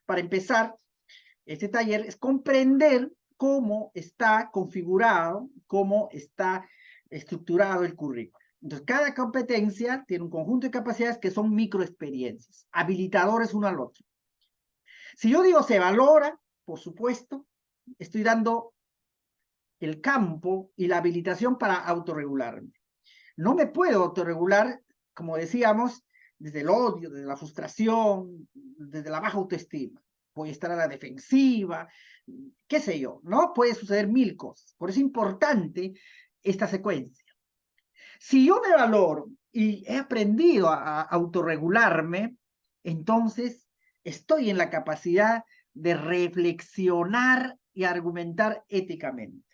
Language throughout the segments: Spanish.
para empezar este taller, es comprender cómo está configurado, cómo está estructurado el currículo. Entonces, cada competencia tiene un conjunto de capacidades que son microexperiencias, habilitadores uno al otro. Si yo digo se valora, por supuesto, estoy dando el campo y la habilitación para autorregularme. No me puedo autorregular, como decíamos, desde el odio, desde la frustración, desde la baja autoestima. Voy a estar a la defensiva, qué sé yo, ¿no? Puede suceder mil cosas. Por eso es importante esta secuencia. Si yo me valoro y he aprendido a autorregularme, entonces estoy en la capacidad de reflexionar y argumentar éticamente.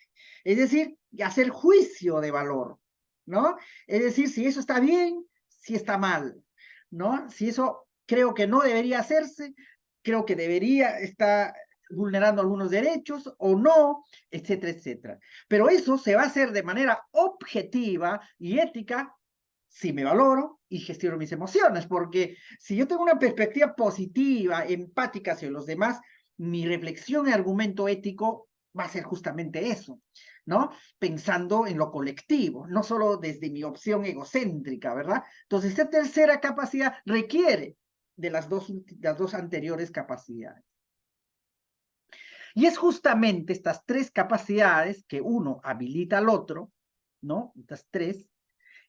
Es decir, hacer juicio de valor, ¿no? Es decir, si eso está bien, si está mal, ¿no? Si eso creo que no debería hacerse, creo que debería estar vulnerando algunos derechos o no, etcétera, etcétera. Pero eso se va a hacer de manera objetiva y ética si me valoro y gestiono mis emociones, porque si yo tengo una perspectiva positiva, empática hacia los demás, mi reflexión y argumento ético va a ser justamente eso, ¿no? Pensando en lo colectivo, no solo desde mi opción egocéntrica, ¿verdad? Entonces, esta tercera capacidad requiere de las dos anteriores capacidades. Y es justamente estas tres capacidades que uno habilita al otro, ¿no? Estas tres,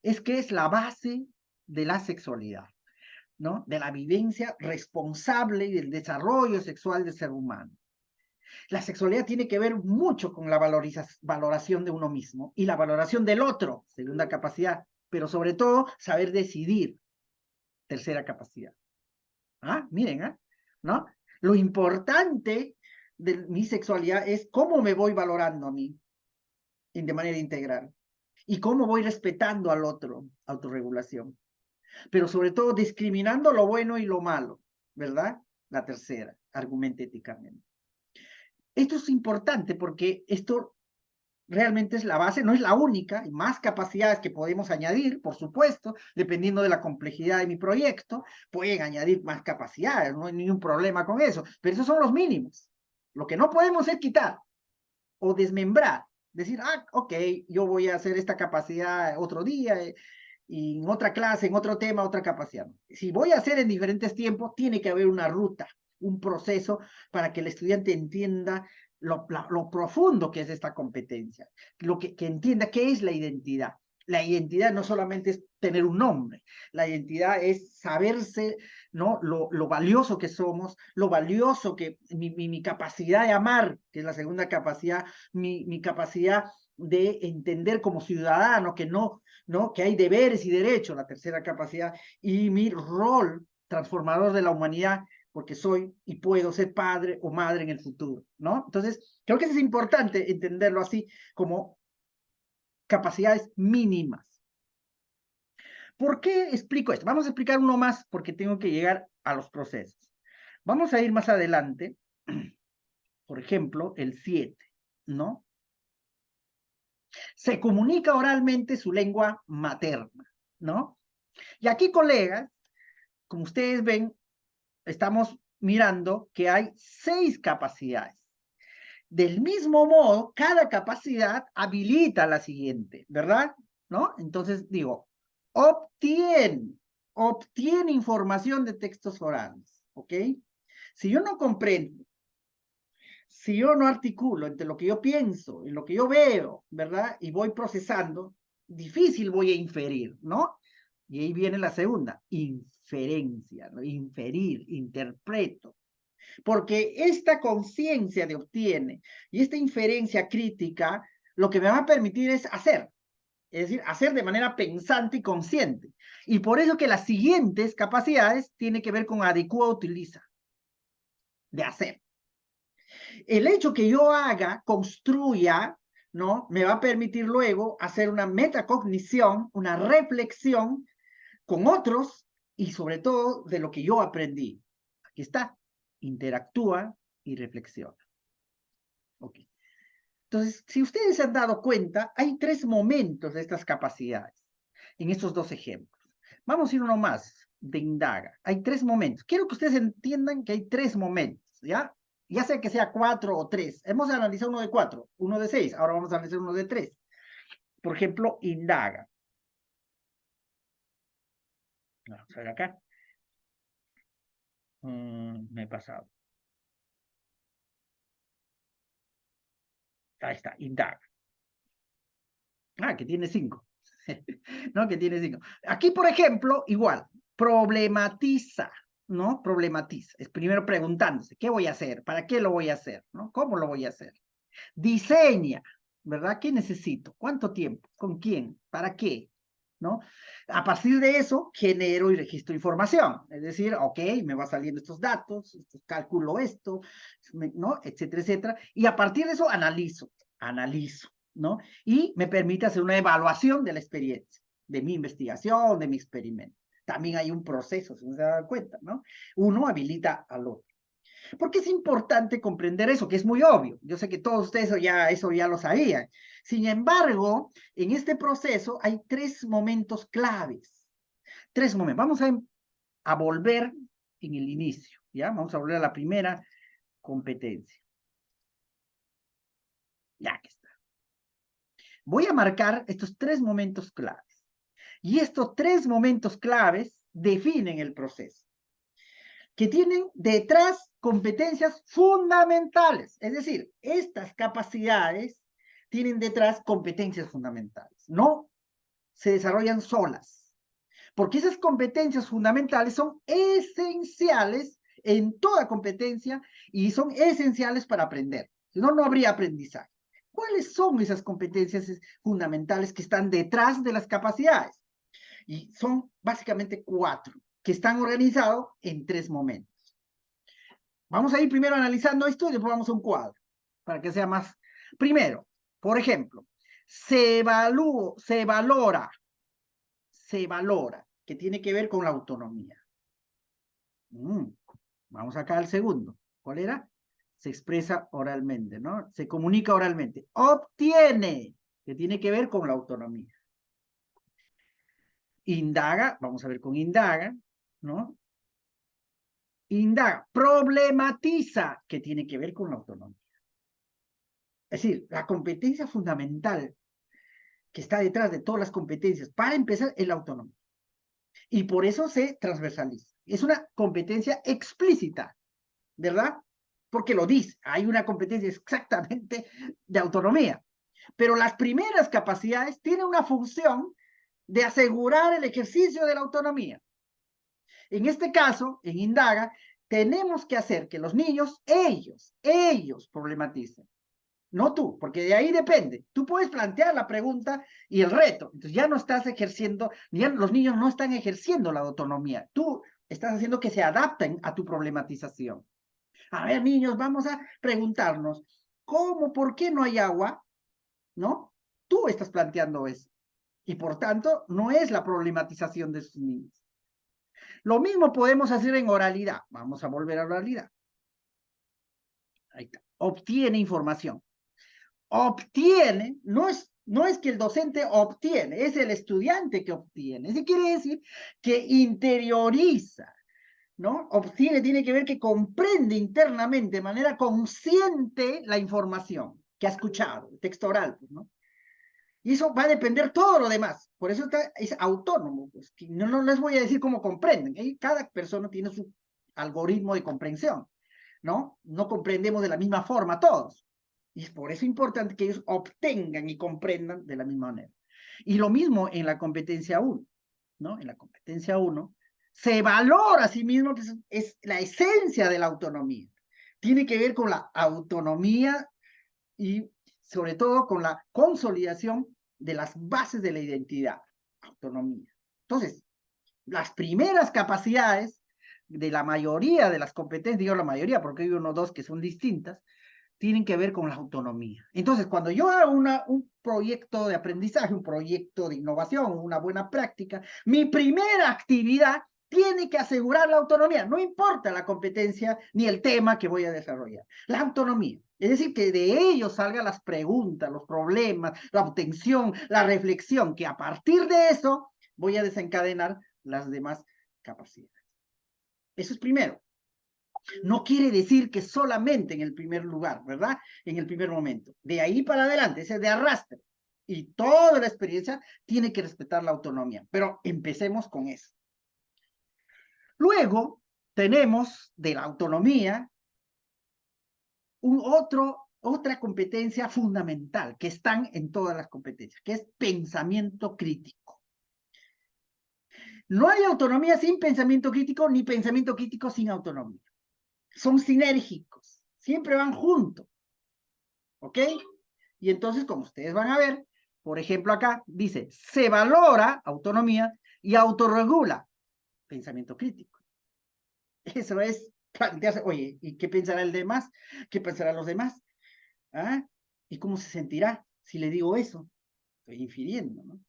es que es la base de la sexualidad, ¿no? De la vivencia responsable y del desarrollo sexual del ser humano. La sexualidad tiene que ver mucho con la valoración de uno mismo y la valoración del otro, segunda capacidad, pero sobre todo saber decidir, tercera capacidad. Ah, miren, ¿eh? ¿No? Lo importante de mi sexualidad es cómo me voy valorando a mí de manera integral y cómo voy respetando al otro, autorregulación, pero sobre todo discriminando lo bueno y lo malo, ¿verdad? La tercera, argumente éticamente. Esto es importante porque esto realmente es la base, no es la única, hay más capacidades que podemos añadir, por supuesto, dependiendo de la complejidad de mi proyecto, pueden añadir más capacidades, no hay ningún problema con eso, pero esos son los mínimos. Lo que no podemos es quitar o desmembrar, decir, ah, ok, yo voy a hacer esta capacidad otro día, y en otra clase, en otro tema, otra capacidad. Si voy a hacer en diferentes tiempos, tiene que haber una ruta, un proceso para que el estudiante entienda lo profundo que es esta competencia, que entienda qué es la identidad. La identidad no solamente es tener un nombre, la identidad es saberse, ¿no? Lo valioso que somos, lo valioso que mi capacidad de amar, que es la segunda capacidad, mi capacidad de entender como ciudadano, ¿no? Que hay deberes y derechos, la tercera capacidad, y mi rol transformador de la humanidad, porque soy y puedo ser padre o madre en el futuro, ¿no? Entonces, creo que es importante entenderlo así, como capacidades mínimas. ¿Por qué explico esto? Vamos a explicar uno más porque tengo que llegar a los procesos. Vamos a ir más adelante, por ejemplo, el 7, ¿no? Se comunica oralmente su lengua materna, ¿no? Y aquí, colegas, como ustedes ven, estamos mirando que hay 6 capacidades. Del mismo modo, cada capacidad habilita la siguiente, ¿verdad? ¿No? Entonces digo, obtiene información de textos orales, ¿ok? Si yo no comprendo, si yo no articulo entre lo que yo pienso y lo que yo veo, ¿verdad? Y voy procesando, difícil voy a inferir, ¿no? Y ahí viene la segunda, inferencia, ¿no? Inferir, interpreto. Porque esta conciencia de obtiene y esta inferencia crítica, lo que me va a permitir es hacer hacer de manera pensante y consciente. Y por eso que las siguientes capacidades tienen que ver con adecua, utiliza, de hacer. El hecho que yo haga, construya, ¿no? Me va a permitir luego hacer una metacognición, una reflexión con otros y sobre todo de lo que yo aprendí. Aquí está, interactúa y reflexiona. Ok. Entonces, si ustedes se han dado cuenta, hay 3 momentos de estas capacidades en estos 2 ejemplos. Vamos a ir uno más de indaga. Hay 3 momentos. Quiero que ustedes entiendan que hay 3 momentos. ¿ya? Ya sea que sea 4 o 3. Hemos analizado uno de 4, uno de 6. Ahora vamos a analizar uno de 3. Por ejemplo, indaga. Vamos a ver acá. Me he pasado. Ahí está, indaga. Ah, que tiene 5. ¿No? Que tiene 5. Aquí, por ejemplo, igual, problematiza, ¿no? Problematiza. Es primero preguntándose, ¿qué voy a hacer? ¿Para qué lo voy a hacer? ¿No? ¿Cómo lo voy a hacer? Diseña, ¿verdad? ¿Qué necesito? ¿Cuánto tiempo? ¿Con quién? ¿Para qué? ¿No? A partir de eso, genero y registro información. Es decir, ok, me va saliendo estos datos, calculo esto, ¿no? Etcétera, etcétera. Y a partir de eso, analizo, ¿no? Y me permite hacer una evaluación de la experiencia, de mi investigación, de mi experimento. También hay un proceso, si no se dan cuenta, ¿no? Uno habilita al otro. Porque es importante comprender eso, que es muy obvio. Yo sé que todos ustedes eso ya lo sabían. Sin embargo, en este proceso hay 3 momentos claves. 3 momentos. Vamos a volver en el inicio, ¿ya? Vamos a volver a la primera competencia. Ya que está. Voy a marcar estos 3 momentos claves. Y estos 3 momentos claves definen el proceso, que tienen detrás competencias fundamentales. Es decir, estas capacidades tienen detrás competencias fundamentales. No se desarrollan solas, porque esas competencias fundamentales son esenciales en toda competencia y son esenciales para aprender. Si no, no habría aprendizaje. ¿Cuáles son esas competencias fundamentales que están detrás de las capacidades? Y son básicamente 4, que están organizados en 3 momentos. Vamos a ir primero analizando esto y después vamos a un cuadro, para que sea más. Primero, por ejemplo, se valora, que tiene que ver con la autonomía. Vamos acá al segundo. ¿Cuál era? Se expresa oralmente, ¿no? Se comunica oralmente. Obtiene, que tiene que ver con la autonomía. Indaga, vamos a ver con indaga, ¿no? Indaga, problematiza, que tiene que ver con la autonomía. Es decir, la competencia fundamental que está detrás de todas las competencias, para empezar, es la autonomía. Y por eso se transversaliza. Es una competencia explícita, ¿verdad? Porque lo dice, hay una competencia exactamente de autonomía. Pero las primeras capacidades tienen una función de asegurar el ejercicio de la autonomía. En este caso, en Indaga, tenemos que hacer que los niños, ellos problematicen. No tú, porque de ahí depende. Tú puedes plantear la pregunta y el reto. Entonces ya no estás ejerciendo, ya los niños no están ejerciendo la autonomía. Tú estás haciendo que se adapten a tu problematización. A ver, niños, vamos a preguntarnos, ¿cómo, por qué no hay agua? ¿No? Tú estás planteando eso. Y por tanto, no es la problematización de sus niños. Lo mismo podemos hacer en oralidad. Vamos a volver a oralidad. Ahí está. Obtiene información. Obtiene, no es que el docente obtiene, es el estudiante que obtiene. Eso quiere decir que interioriza, ¿no? Obtiene, tiene que ver que comprende internamente, de manera consciente, la información que ha escuchado, el texto oral, pues, ¿no? Y eso va a depender todo lo demás. Por eso es autónomo. Pues, que no les voy a decir cómo comprenden. Cada persona tiene su algoritmo de comprensión, ¿no? No comprendemos de la misma forma todos. Y es por eso importante que ellos obtengan y comprendan de la misma manera. Y lo mismo en la competencia 1, ¿no? En la competencia 1 se valora a sí mismo, que es la esencia de la autonomía. Tiene que ver con la autonomía y sobre todo con la consolidación de las bases de la identidad, autonomía. Entonces, las primeras capacidades de la mayoría de las competencias, digo la mayoría porque hay uno o dos que son distintas, tienen que ver con la autonomía. Entonces, cuando yo hago un proyecto de aprendizaje, un proyecto de innovación, una buena práctica, mi primera actividad tiene que asegurar la autonomía, no importa la competencia ni el tema que voy a desarrollar, la autonomía. Es decir, que de ello salgan las preguntas, los problemas, la obtención, la reflexión, que a partir de eso voy a desencadenar las demás capacidades. Eso es primero. No quiere decir que solamente en el primer lugar, ¿verdad? En el primer momento. De ahí para adelante, ese de arrastre. Y toda la experiencia tiene que respetar la autonomía. Pero empecemos con eso. Luego tenemos de la autonomía otra competencia fundamental que están en todas las competencias, que es pensamiento crítico. No hay autonomía sin pensamiento crítico, ni pensamiento crítico sin autonomía. Son sinérgicos, siempre van juntos. ¿Ok? Y entonces, como ustedes van a ver, por ejemplo acá dice, se valora autonomía y autorregula pensamiento crítico. Eso es plantearse, oye, ¿y qué pensará el demás? ¿Qué pensarán los demás? ¿Ah? ¿Y cómo se sentirá si le digo eso? Estoy infiriendo, ¿no?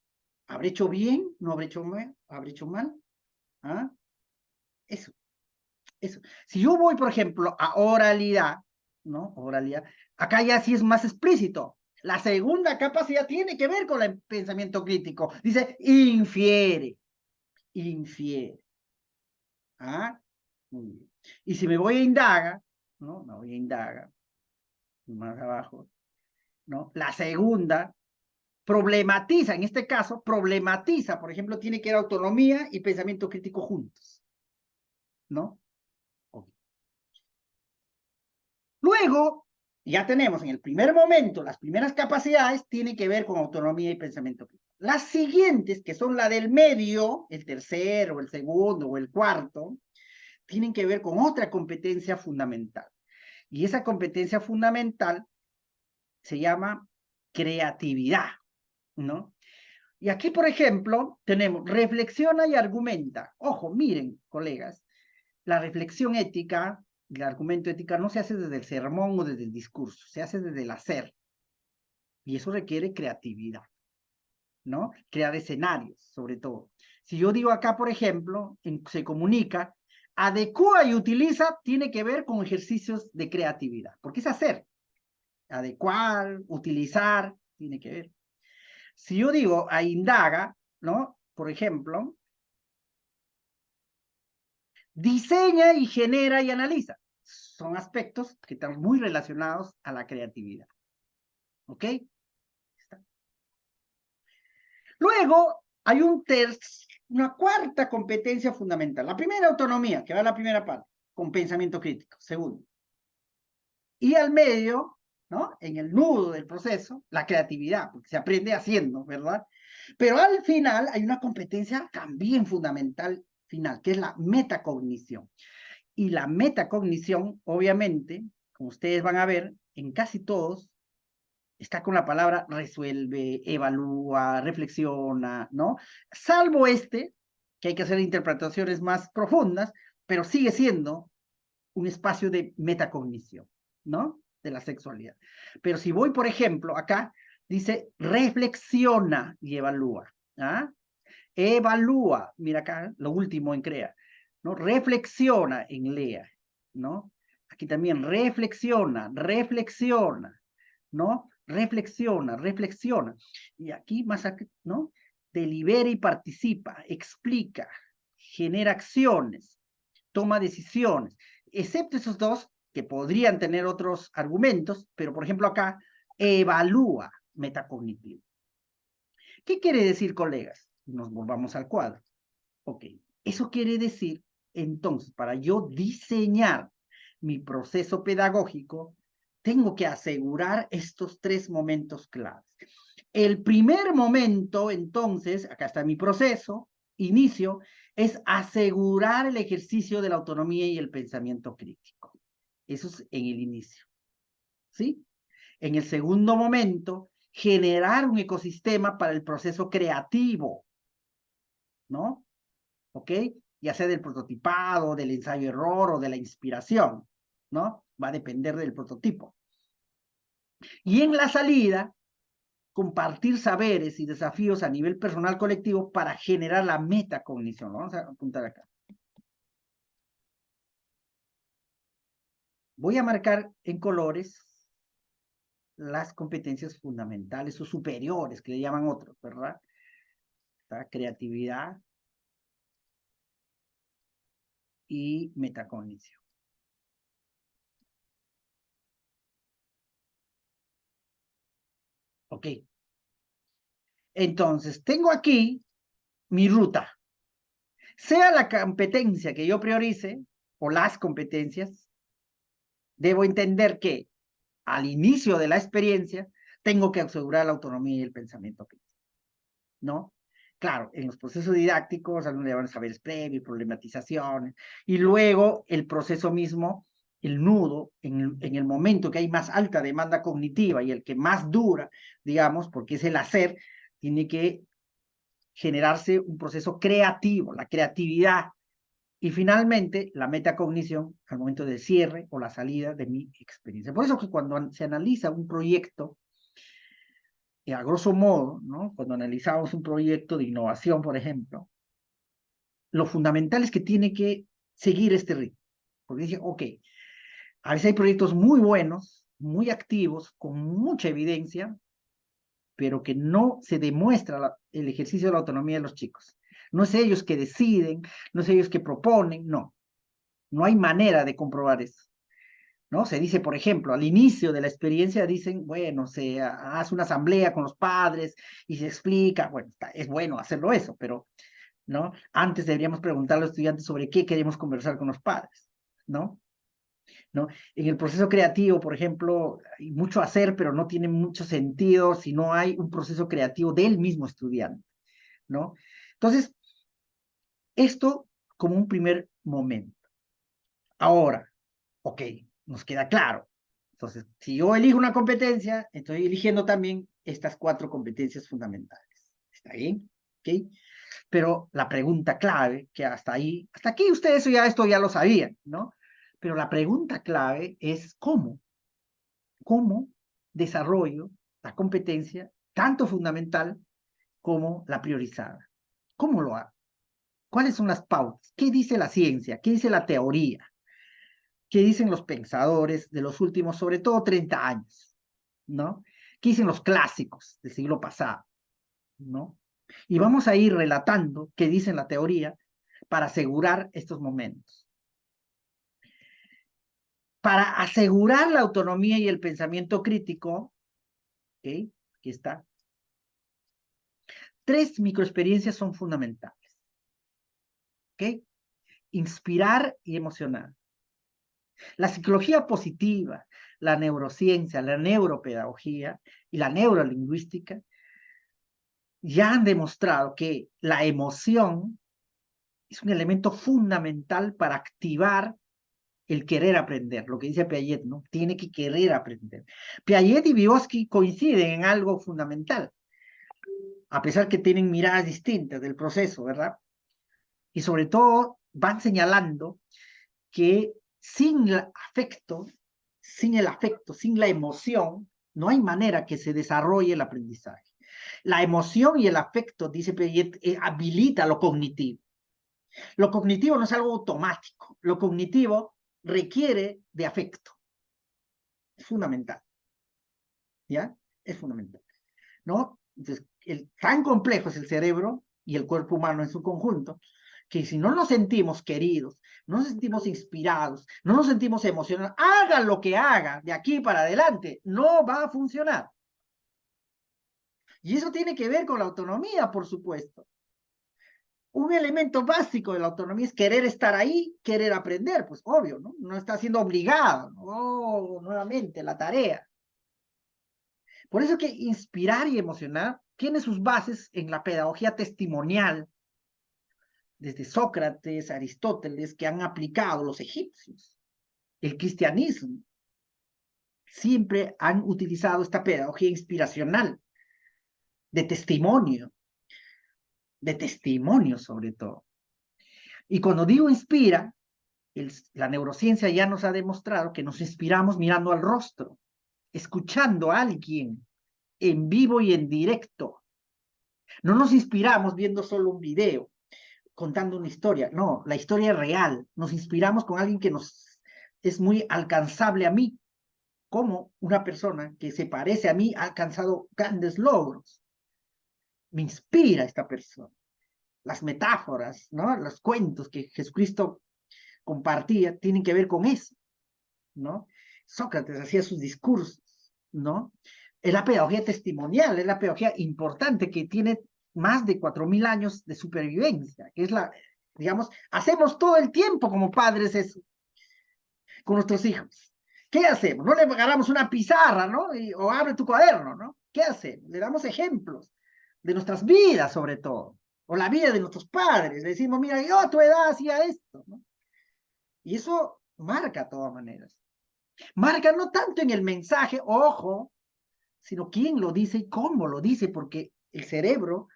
¿Habré hecho bien? ¿No habré hecho mal? ¿Habré hecho mal? ¿Ah? Eso, eso. Si yo voy, por ejemplo, a oralidad, ¿no? Oralidad, acá ya sí es más explícito. La segunda capacidad tiene que ver con el pensamiento crítico. Dice, infiere, infiere. ¿Ah? Muy bien. Y si me voy a indaga, ¿no? Me voy a indaga, más abajo, ¿no? La segunda problematiza, en este caso, problematiza, por ejemplo, tiene que ir autonomía y pensamiento crítico juntos, ¿no? Okay. Luego, ya tenemos en el primer momento, las primeras capacidades tienen que ver con autonomía y pensamiento crítico. Las siguientes, que son la del medio, el tercero, el segundo o el cuarto, tienen que ver con otra competencia fundamental. Y esa competencia fundamental se llama creatividad, ¿no? Y aquí, por ejemplo, tenemos reflexiona y argumenta. Ojo, miren, colegas, la reflexión ética, el argumento ética no se hace desde el sermón o desde el discurso, se hace desde el hacer. Y eso requiere creatividad, ¿no? Crear escenarios, sobre todo. Si yo digo acá, por ejemplo, se comunica, adecua y utiliza, tiene que ver con ejercicios de creatividad, porque es hacer. Adecuar, utilizar, tiene que ver. Si yo digo a indaga, ¿no? Por ejemplo, diseña y genera y analiza. Son aspectos que están muy relacionados a la creatividad. ¿Ok? Luego hay una cuarta competencia fundamental. La primera, autonomía, que va a la primera parte, con pensamiento crítico. Segundo. Y al medio, ¿no? En el nudo del proceso, la creatividad, porque se aprende haciendo, ¿verdad? Pero al final hay una competencia también fundamental final, que es la metacognición. Y la metacognición, obviamente, como ustedes van a ver, en casi todos, está con la palabra resuelve, evalúa, reflexiona, ¿no? Salvo este, que hay que hacer interpretaciones más profundas, pero sigue siendo un espacio de metacognición, ¿no? De la sexualidad. Pero si voy, por ejemplo, acá, dice reflexiona y evalúa, ¿ah? Evalúa, mira acá, lo último en crea, ¿no? Reflexiona en lea, ¿no? Aquí también reflexiona, reflexiona, ¿no? Reflexiona, reflexiona. Y aquí más, ¿no? Delibera y participa, explica, genera acciones, toma decisiones, excepto esos dos que podrían tener otros argumentos, pero por ejemplo acá, evalúa metacognitivo. ¿Qué quiere decir, colegas? Nos volvamos al cuadro. Ok, eso quiere decir, entonces, para yo diseñar mi proceso pedagógico, tengo que asegurar estos tres momentos claves. El primer momento, entonces, acá está mi proceso, inicio, es asegurar el ejercicio de la autonomía y el pensamiento crítico. Eso es en el inicio. ¿Sí? En el segundo momento, generar un ecosistema para el proceso creativo, ¿no? ¿Ok? Ya sea del prototipado, del ensayo-error o de la inspiración, ¿no? Va a depender del prototipo. Y en la salida, compartir saberes y desafíos a nivel personal colectivo para generar la metacognición. Lo vamos a apuntar acá. Voy a marcar en colores las competencias fundamentales o superiores, que le llaman otros, ¿verdad? ¿Está? Creatividad y metacognición. Ok. Entonces, tengo aquí mi ruta. Sea la competencia que yo priorice, o las competencias, debo entender que al inicio de la experiencia tengo que asegurar la autonomía y el pensamiento crítico, ¿no? Claro, en los procesos didácticos, algunos llevan saberes previos, problematizaciones, y luego el proceso mismo, el nudo, en el momento que hay más alta demanda cognitiva y el que más dura, digamos, porque es el hacer, tiene que generarse un proceso creativo, la creatividad, y finalmente la metacognición al momento del cierre o la salida de mi experiencia. Por eso que cuando se analiza un proyecto, a grosso modo, ¿no? Cuando analizamos un proyecto de innovación, por ejemplo, lo fundamental es que tiene que seguir este ritmo. Porque dice, ok, a veces hay proyectos muy buenos, muy activos, con mucha evidencia, pero que no se demuestra el ejercicio de la autonomía de los chicos. No es ellos que deciden, no es ellos que proponen, no. No hay manera de comprobar eso, ¿no? Se dice, por ejemplo, al inicio de la experiencia dicen, bueno, se hace una asamblea con los padres y se explica, bueno, es bueno hacerlo eso, pero, ¿no? Antes deberíamos preguntar a los estudiantes sobre qué queremos conversar con los padres, ¿no? ¿No? En el proceso creativo, por ejemplo, hay mucho hacer, pero no tiene mucho sentido si no hay un proceso creativo del mismo estudiante, ¿no? Entonces, esto como un primer momento. Ahora, ok, nos queda claro. Entonces, si yo elijo una competencia, estoy eligiendo también estas 4 competencias fundamentales. ¿Está bien? ¿Ok? Pero la pregunta clave, que hasta aquí ustedes ya esto ya lo sabían, ¿no? Pero la pregunta clave es ¿cómo? ¿Cómo desarrollo la competencia tanto fundamental como la priorizada? ¿Cómo lo hago? ¿Cuáles son las pautas? ¿Qué dice la ciencia? ¿Qué dice la teoría? ¿Qué dicen los pensadores de los últimos, sobre todo 30 años? ¿No? ¿Qué dicen los clásicos del siglo pasado? ¿No? Y vamos a ir relatando qué dice la teoría para asegurar estos momentos. Para asegurar la autonomía y el pensamiento crítico, ¿okay? Aquí está, 3 microexperiencias son fundamentales. ¿Okay? Inspirar y emocionar. La psicología positiva, la neurociencia, la neuropedagogía y la neurolingüística ya han demostrado que la emoción es un elemento fundamental para activar el querer aprender, lo que dice Piaget, ¿no? Tiene que querer aprender. Piaget y Vygotsky coinciden en algo fundamental, a pesar que tienen miradas distintas del proceso, ¿verdad? Y sobre todo van señalando que sin el afecto, sin la emoción, no hay manera que se desarrolle el aprendizaje. La emoción y el afecto, dice Piaget, habilita lo cognitivo. Lo cognitivo no es algo automático. Lo cognitivo requiere de afecto. Es fundamental. ¿Ya? Es fundamental. ¿No? Entonces, tan complejo es el cerebro y el cuerpo humano en su conjunto, que si no nos sentimos queridos, no nos sentimos inspirados, no nos sentimos emocionados, haga lo que haga de aquí para adelante, no va a funcionar. Y eso tiene que ver con la autonomía, por supuesto. Un elemento básico de la autonomía es querer estar ahí, querer aprender, pues obvio, ¿no? No está siendo obligado, ¿no? Nuevamente, la tarea. Por eso que inspirar y emocionar tiene sus bases en la pedagogía testimonial, desde Sócrates, Aristóteles, que han aplicado los egipcios, el cristianismo. Siempre han utilizado esta pedagogía inspiracional, de testimonio sobre todo. Y cuando digo inspira, la neurociencia ya nos ha demostrado que nos inspiramos mirando al rostro, escuchando a alguien en vivo y en directo. No nos inspiramos viendo solo un video, contando una historia. No, la historia es real. Nos inspiramos con alguien que nos es muy alcanzable a mí, como una persona que se parece a mí ha alcanzado grandes logros. Me inspira esta persona. Las metáforas, ¿no? Los cuentos que Jesucristo compartía tienen que ver con eso, ¿no? Sócrates hacía sus discursos, ¿no? Es la pedagogía testimonial, es la pedagogía importante que tiene más de 4.000 años de supervivencia, que es la, digamos, hacemos todo el tiempo como padres eso, con nuestros hijos. ¿Qué hacemos? No le agarramos una pizarra, ¿no? O abre tu cuaderno, ¿no? ¿Qué hacemos? Le damos ejemplos de nuestras vidas, sobre todo, o la vida de nuestros padres. Le decimos, mira, yo a tu edad hacía esto, ¿no? Y eso marca de todas maneras. Marca no tanto en el mensaje, ojo, sino quién lo dice y cómo lo dice, porque el cerebro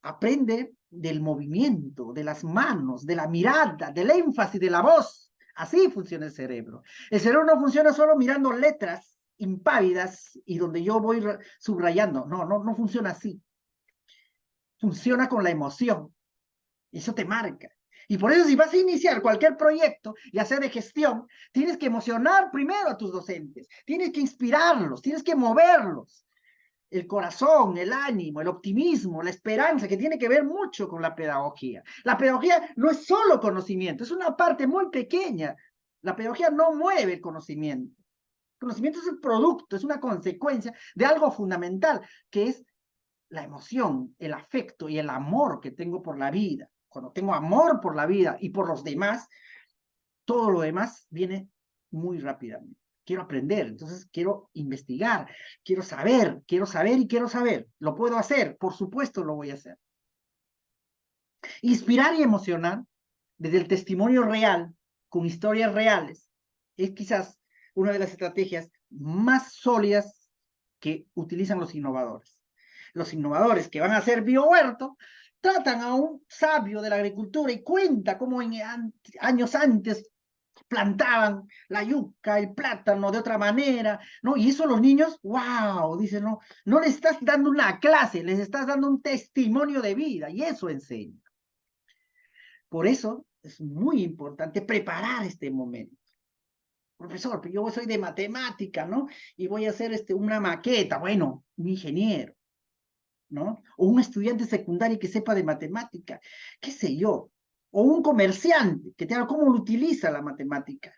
aprende del movimiento, de las manos, de la mirada, del énfasis de la voz. Así funciona el cerebro. El cerebro no funciona solo mirando letras impávidas y donde yo voy subrayando. No, no, no funciona así. Funciona con la emoción. Y eso te marca. Y por eso si vas a iniciar cualquier proyecto, ya sea de gestión, tienes que emocionar primero a tus docentes, tienes que inspirarlos, tienes que moverlos. El corazón, el ánimo, el optimismo, la esperanza, que tiene que ver mucho con la pedagogía. La pedagogía no es solo conocimiento, es una parte muy pequeña. La pedagogía no mueve el conocimiento. El conocimiento es el producto, es una consecuencia de algo fundamental, que es la emoción, el afecto y el amor que tengo por la vida. Cuando tengo amor por la vida y por los demás, todo lo demás viene muy rápidamente. Quiero aprender, entonces quiero investigar, quiero saber y quiero saber. ¿Lo puedo hacer? Por supuesto lo voy a hacer. Inspirar y emocionar desde el testimonio real, con historias reales, es quizás una de las estrategias más sólidas que utilizan los innovadores. Los innovadores que van a hacer biohuerto tratan a un sabio de la agricultura y cuenta cómo en años antes plantaban la yuca, el plátano de otra manera, ¿no? Y eso los niños, wow, dicen, no, no les estás dando una clase, les estás dando un testimonio de vida y eso enseña. Por eso es muy importante preparar este momento. Profesor, pero yo soy de matemática, ¿no? Y voy a hacer una maqueta, bueno, un ingeniero, ¿no? O un estudiante secundario que sepa de matemática, qué sé yo. O un comerciante que tenga cómo lo utiliza la matemática.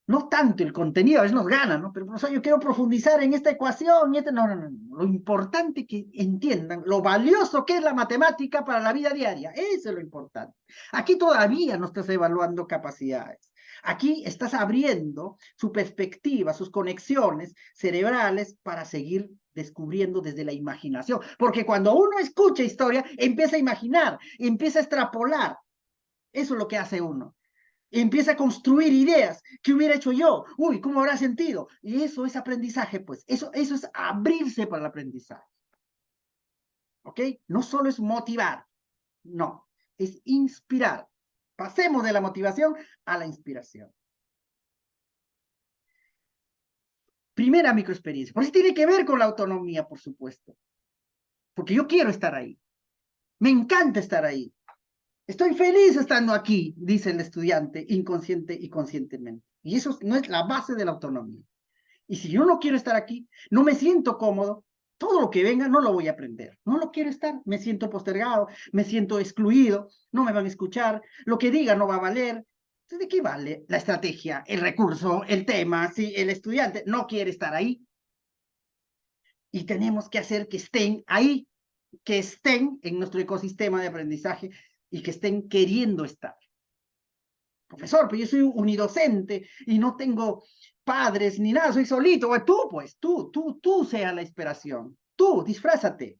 No tanto el contenido, a veces nos gana, ¿no? Pero profesor, yo quiero profundizar en esta ecuación y no, no, no, no. Lo importante es que entiendan lo valioso que es la matemática para la vida diaria. Eso es lo importante. Aquí todavía no estás evaluando capacidades. Aquí estás abriendo su perspectiva, sus conexiones cerebrales para seguir descubriendo desde la imaginación. Porque cuando uno escucha historia, empieza a imaginar, empieza a extrapolar. Eso es lo que hace uno. Empieza a construir ideas. ¿Qué hubiera hecho yo? Uy, ¿cómo habrá sentido? Y eso es aprendizaje, pues. Eso es abrirse para el aprendizaje. ¿Ok? No solo es motivar, no, es inspirar. Pasemos de la motivación a la inspiración. Primera microexperiencia. Por eso tiene que ver con la autonomía, por supuesto. Porque yo quiero estar ahí. Me encanta estar ahí. Estoy feliz estando aquí, dice el estudiante, inconsciente y conscientemente. Y eso no es la base de la autonomía. Y si yo no quiero estar aquí, no me siento cómodo, todo lo que venga no lo voy a aprender. No lo quiero estar, me siento postergado, me siento excluido, no me van a escuchar, lo que diga no va a valer. Entonces, ¿de qué vale la estrategia, el recurso, el tema, si el estudiante no quiere estar ahí? Y tenemos que hacer que estén ahí, que estén en nuestro ecosistema de aprendizaje y que estén queriendo estar. Profesor, pero yo soy unidocente y no tengo padres ni nada, soy solito. Bueno, tú, pues, tú sea la inspiración. Tú, disfrázate.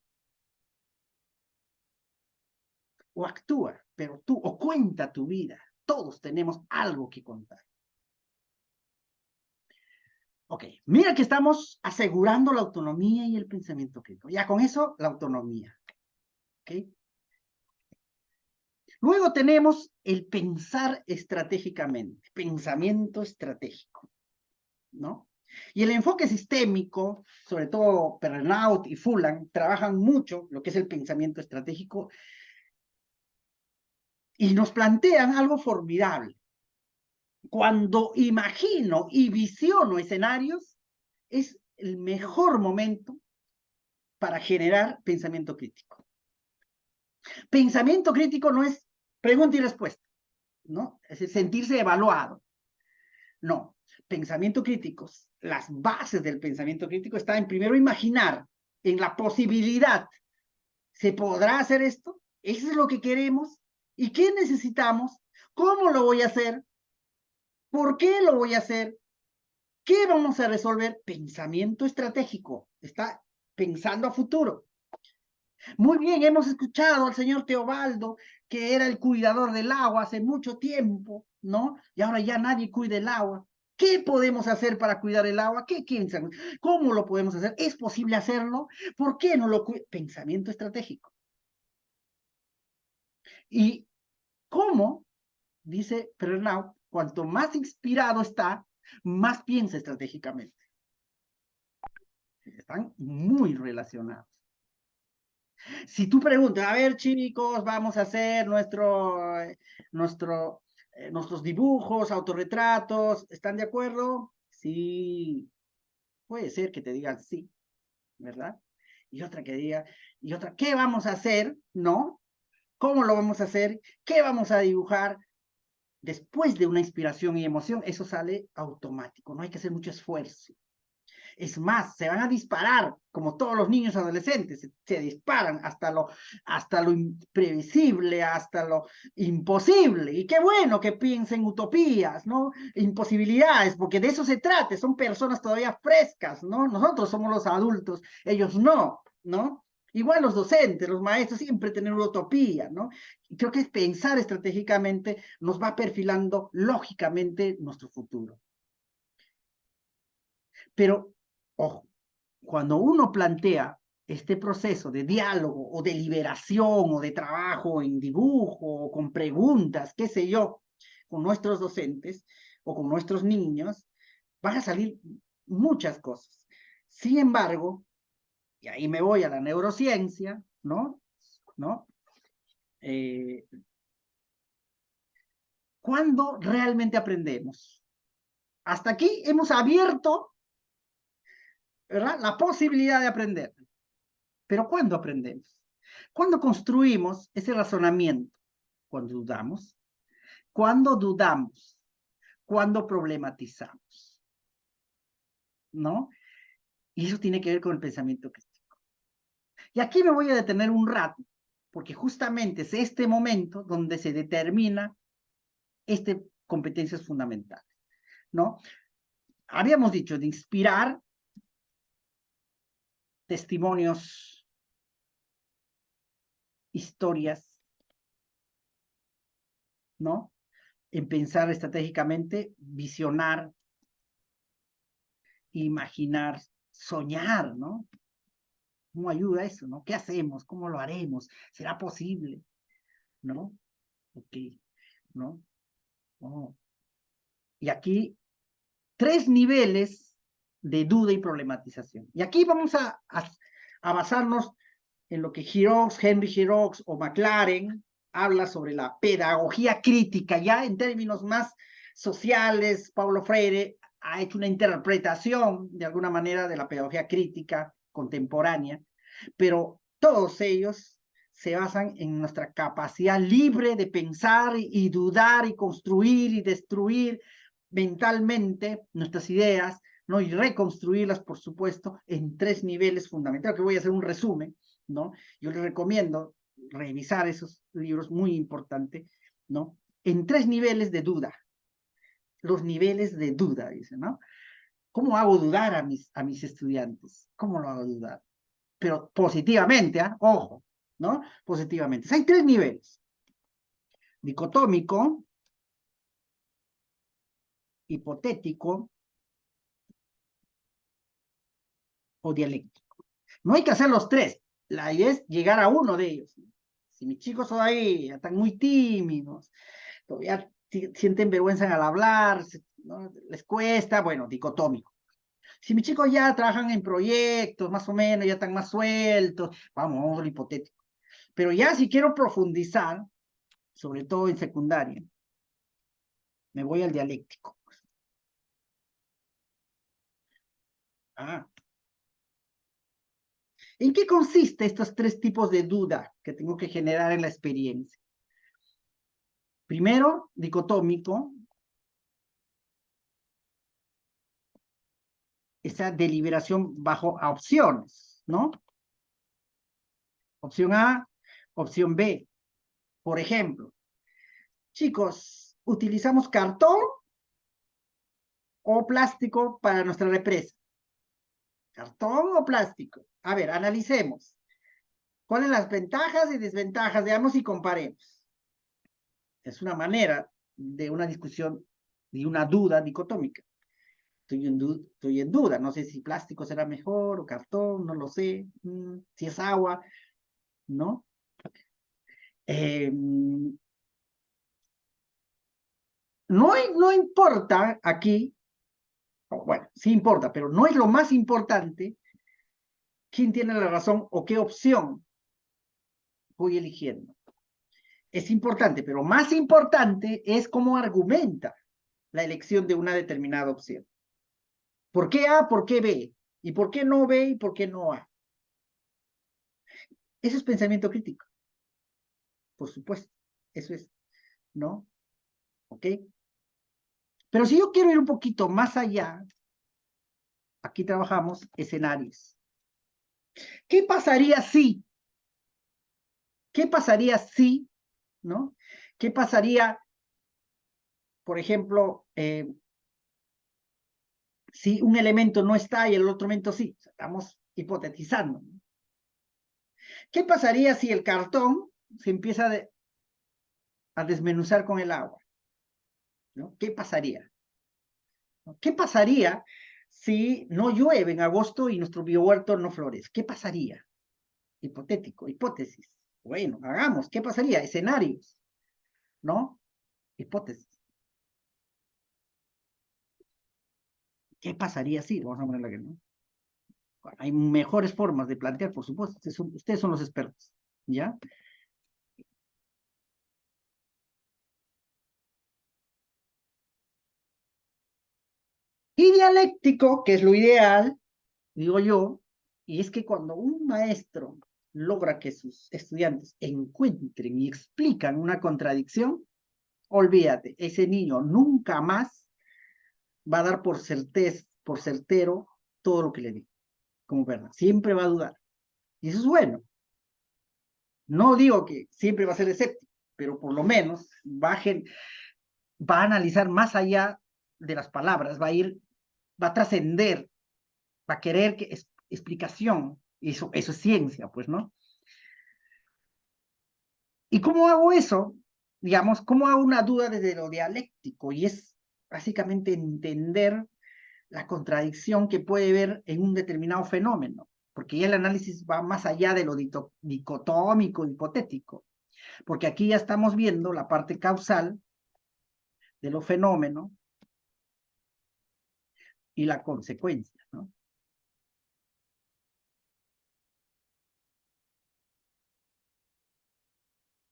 O actúa, pero tú, o cuenta tu vida. Todos tenemos algo que contar. Ok, mira que estamos asegurando la autonomía y el pensamiento crítico. Ya con eso, la autonomía. Ok. Luego tenemos el pensar estratégicamente, pensamiento estratégico, ¿no? Y el enfoque sistémico, sobre todo Pernaut y Fullan, trabajan mucho lo que es el pensamiento estratégico y nos plantean algo formidable. Cuando imagino y visiono escenarios, es el mejor momento para generar pensamiento crítico. Pensamiento crítico no es pregunta y respuesta, ¿no? Es sentirse evaluado. No. pensamiento crítico, las bases del pensamiento crítico están en primero imaginar, en la posibilidad. ¿Se podrá hacer esto? ¿Eso es lo que queremos? ¿Y qué necesitamos? ¿Cómo lo voy a hacer? ¿Por qué lo voy a hacer? ¿Qué vamos a resolver? Pensamiento estratégico. Está pensando a futuro. Muy bien, hemos escuchado al señor Teobaldo, que era el cuidador del agua hace mucho tiempo, ¿no? Y ahora ya nadie cuida el agua. ¿Qué podemos hacer para cuidar el agua? ¿Qué piensan? ¿Cómo lo podemos hacer? ¿Es posible hacerlo? ¿Por qué no lo cuida? Pensamiento estratégico. ¿Y cómo? Dice Pernaut, cuanto más inspirado está, más piensa estratégicamente. Están muy relacionados. Si tú preguntas, a ver, chicos, vamos a hacer nuestros dibujos, autorretratos, ¿están de acuerdo? Sí, puede ser que te digan sí, ¿verdad? Y otra que diga, y otra, ¿qué vamos a hacer? ¿No? ¿Cómo lo vamos a hacer? ¿Qué vamos a dibujar? Después de una inspiración y emoción, eso sale automático, no hay que hacer mucho esfuerzo. Es más, se van a disparar, como todos los niños adolescentes, se disparan hasta lo imprevisible, hasta lo imposible. Y qué bueno que piensen utopías, ¿no? Imposibilidades, porque de eso se trata, son personas todavía frescas, ¿no? Nosotros somos los adultos, ellos no, ¿no? Igual los docentes, los maestros siempre tienen una utopía, ¿no? Y creo que pensar estratégicamente nos va perfilando lógicamente nuestro futuro. Pero, ojo, cuando uno plantea este proceso de diálogo o de liberación o de trabajo en dibujo o con preguntas, qué sé yo, con nuestros docentes o con nuestros niños, van a salir muchas cosas. Sin embargo, y ahí me voy a la neurociencia, ¿no? ¿No? ¿Cuándo realmente aprendemos? Hasta aquí hemos abierto, ¿verdad?, la posibilidad de aprender. Pero ¿cuándo aprendemos? ¿Cuándo construimos ese razonamiento? Cuando dudamos. ¿Cuándo dudamos? Cuando problematizamos. ¿No? Y eso tiene que ver con el pensamiento crítico. Y aquí me voy a detener un rato, porque justamente es este momento donde se determina competencias fundamentales, ¿no? Habíamos dicho de inspirar testimonios, historias, ¿no? En pensar estratégicamente, visionar, imaginar, soñar, ¿no? ¿Cómo ayuda eso, no? ¿Qué hacemos? ¿Cómo lo haremos? ¿Será posible? ¿No? Ok, ¿no? Oh. Y aquí, 3 niveles de duda y problematización. Y aquí vamos a basarnos en lo que Henry Giroux o McLaren habla sobre la pedagogía crítica, ya en términos más sociales. Paulo Freire ha hecho una interpretación, de alguna manera, de la pedagogía crítica contemporánea, pero todos ellos se basan en nuestra capacidad libre de pensar y dudar y construir y destruir mentalmente nuestras ideas, ¿no? Y reconstruirlas, por supuesto, en 3 niveles fundamentales, que voy a hacer un resumen, ¿no? Yo les recomiendo revisar esos libros, muy importante, ¿no? En 3 niveles de duda. Los niveles de duda, dice, ¿no? ¿Cómo hago dudar a mis estudiantes? ¿Cómo lo hago dudar? Pero positivamente, ¿eh? Ojo, ¿no? Positivamente. Hay 3 niveles. Dicotómico, hipotético o dialéctico. No hay que hacer los 3. La idea es llegar a uno de ellos. Si mis chicos todavía están muy tímidos, todavía sienten vergüenza al hablar, ¿no? Les cuesta, bueno, dicotómico. Si mis chicos ya trabajan en proyectos, más o menos, ya están más sueltos, vamos al hipotético. Pero ya si quiero profundizar, sobre todo en secundaria, me voy al dialéctico. Ah. ¿En qué consiste estos 3 tipos de duda que tengo que generar en la experiencia? Primero, dicotómico. esa deliberación bajo opciones, ¿no? Opción A, opción B. Por ejemplo, chicos, ¿utilizamos cartón o plástico para nuestra represa? ¿Cartón o plástico? A ver, analicemos. ¿Cuáles son las ventajas y desventajas? Veamos y comparemos. Es una manera de una discusión y una duda dicotómica. Estoy en duda, no sé si plástico será mejor o cartón, no lo sé, si es agua, ¿no? No importa aquí, bueno, sí importa, pero no es lo más importante quién tiene la razón o qué opción voy eligiendo. Es importante, pero más importante es cómo argumenta la elección de una determinada opción. ¿Por qué A? ¿Por qué B? ¿Y por qué no B? ¿Y por qué no A? Eso es pensamiento crítico, por supuesto. Eso es, ¿no? ¿Ok? Pero si yo quiero ir un poquito más allá, aquí trabajamos escenarios. ¿Qué pasaría si? ¿Qué pasaría si? ¿No? ¿Qué pasaría, por ejemplo, si un elemento no está y el otro elemento sí? Estamos hipotetizando. ¿Qué pasaría si el cartón se empieza a desmenuzar con el agua? ¿No? ¿Qué pasaría? ¿No? ¿Qué pasaría si no llueve en agosto y nuestro biohuerto no florece? ¿Qué pasaría? Hipotético, hipótesis. Bueno, hagamos. ¿Qué pasaría? Escenarios, ¿no? Hipótesis. ¿Qué pasaría si? Vamos a ponerla que no. Hay mejores formas de plantear, por supuesto. Ustedes son los expertos, ¿ya? Y dialéctico, que es lo ideal, digo yo, y es que cuando un maestro logra que sus estudiantes encuentren y explican una contradicción, olvídate, ese niño nunca más va a dar por certero todo lo que le diga, como verdad. Siempre va a dudar. Y eso es bueno. No digo que siempre va a ser escéptico, pero por lo menos va a analizar más allá de las palabras, va a trascender, va a querer explicación. Y eso es ciencia, pues, ¿no? ¿Y cómo hago eso? Digamos, ¿cómo hago una duda desde lo dialéctico? Y es básicamente entender la contradicción que puede haber en un determinado fenómeno, porque ya el análisis va más allá de lo dicotómico, hipotético, porque aquí ya estamos viendo la parte causal de los fenómenos y la consecuencia, ¿no?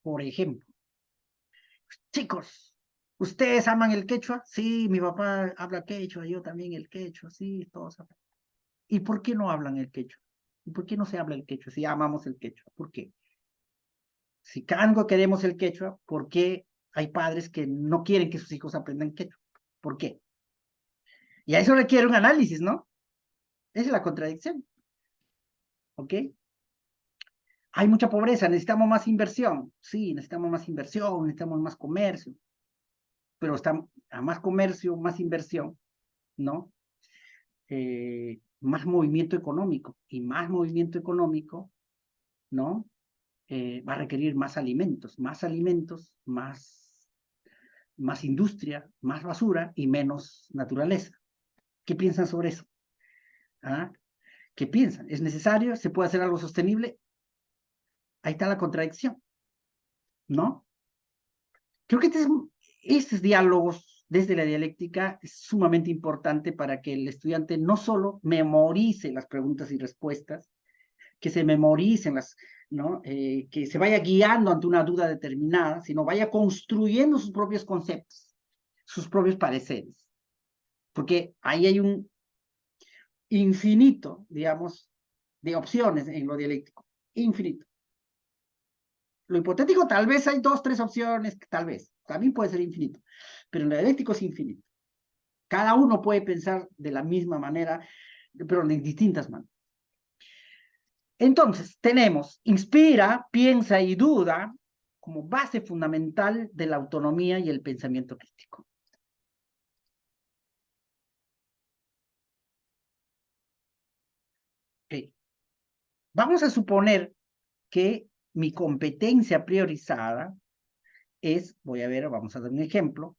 Por ejemplo, chicos, ¿ustedes aman el quechua? Sí, mi papá habla quechua, yo también el quechua, sí, todos hablan. ¿Y por qué no hablan el quechua? ¿Y por qué no se habla el quechua si amamos el quechua? ¿Por qué? Si tanto queremos el quechua, ¿por qué hay padres que no quieren que sus hijos aprendan quechua? ¿Por qué? Y a eso requiere un análisis, ¿no? Esa es la contradicción, ¿ok? Hay mucha pobreza, necesitamos más inversión. Sí, necesitamos más inversión, necesitamos más comercio, pero a más comercio, más inversión, ¿no? Más movimiento económico y más movimiento económico, ¿no? Va a requerir más alimentos, más industria, más basura y menos naturaleza. ¿Qué piensan sobre eso? ¿Ah? ¿Qué piensan? ¿Es necesario? ¿Se puede hacer algo sostenible? Ahí está la contradicción, ¿no? Creo que estos diálogos desde la dialéctica es sumamente importante para que el estudiante no solo memorice las preguntas y respuestas, que se memoricen ¿no? Que se vaya guiando ante una duda determinada, sino vaya construyendo sus propios conceptos, sus propios pareceres. Porque ahí hay un infinito, digamos, de opciones en lo dialéctico. Infinito. Lo hipotético tal vez hay dos, tres opciones, tal vez. También puede ser infinito. Pero en lo dialéctico es infinito. Cada uno puede pensar de la misma manera pero de distintas maneras. Entonces, tenemos inspira, piensa y duda como base fundamental de la autonomía y el pensamiento crítico. Okay. Vamos a suponer que mi competencia priorizada es, voy a ver, vamos a dar un ejemplo,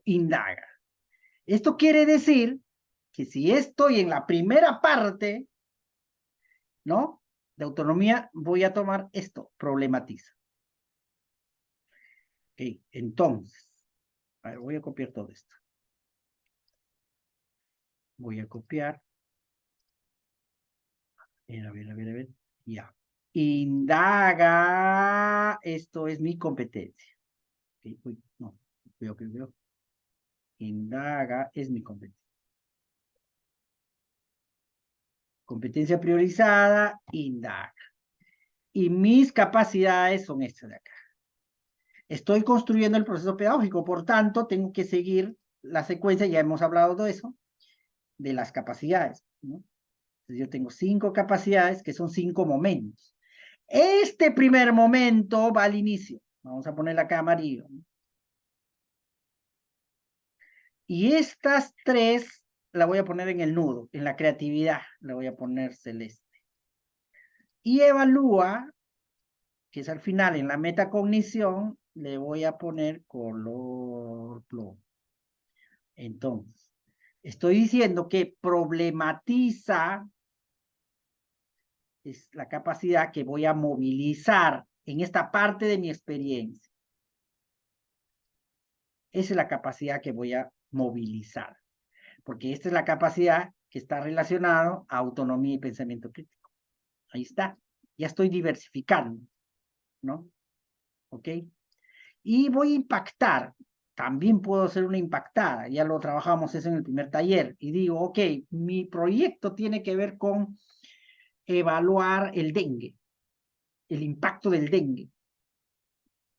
indaga. Esto quiere decir que si estoy en la primera parte, ¿no? De autonomía, voy a tomar esto, problematiza. Okay. Entonces, a ver, voy a copiar todo esto. Voy a copiar. A ver, ya. Indaga, esto es mi competencia. Okay. Uy, no, veo. Indaga es mi competencia. Competencia priorizada, indaga. Y mis capacidades son estas de acá. Estoy construyendo el proceso pedagógico, por tanto, tengo que seguir la secuencia, ya hemos hablado de eso, de las capacidades, ¿no? Entonces yo tengo 5 capacidades que son 5 momentos. Este primer momento va al inicio. Vamos a poner acá amarillo, ¿no? Y estas 3 la voy a poner en el nudo, en la creatividad, la voy a poner celeste. Y evalúa, que es al final en la metacognición, le voy a poner color plomo. Entonces, estoy diciendo que problematiza es la capacidad que voy a movilizar en esta parte de mi experiencia. Esa es la capacidad que voy a movilizar, porque esta es la capacidad que está relacionada a autonomía y pensamiento crítico. Ahí está, ya estoy diversificando, ¿no? ¿Ok? Y voy a impactar, también puedo hacer una impactada, ya lo trabajamos eso en el primer taller, y digo, ok, mi proyecto tiene que ver con evaluar el dengue, el impacto del dengue,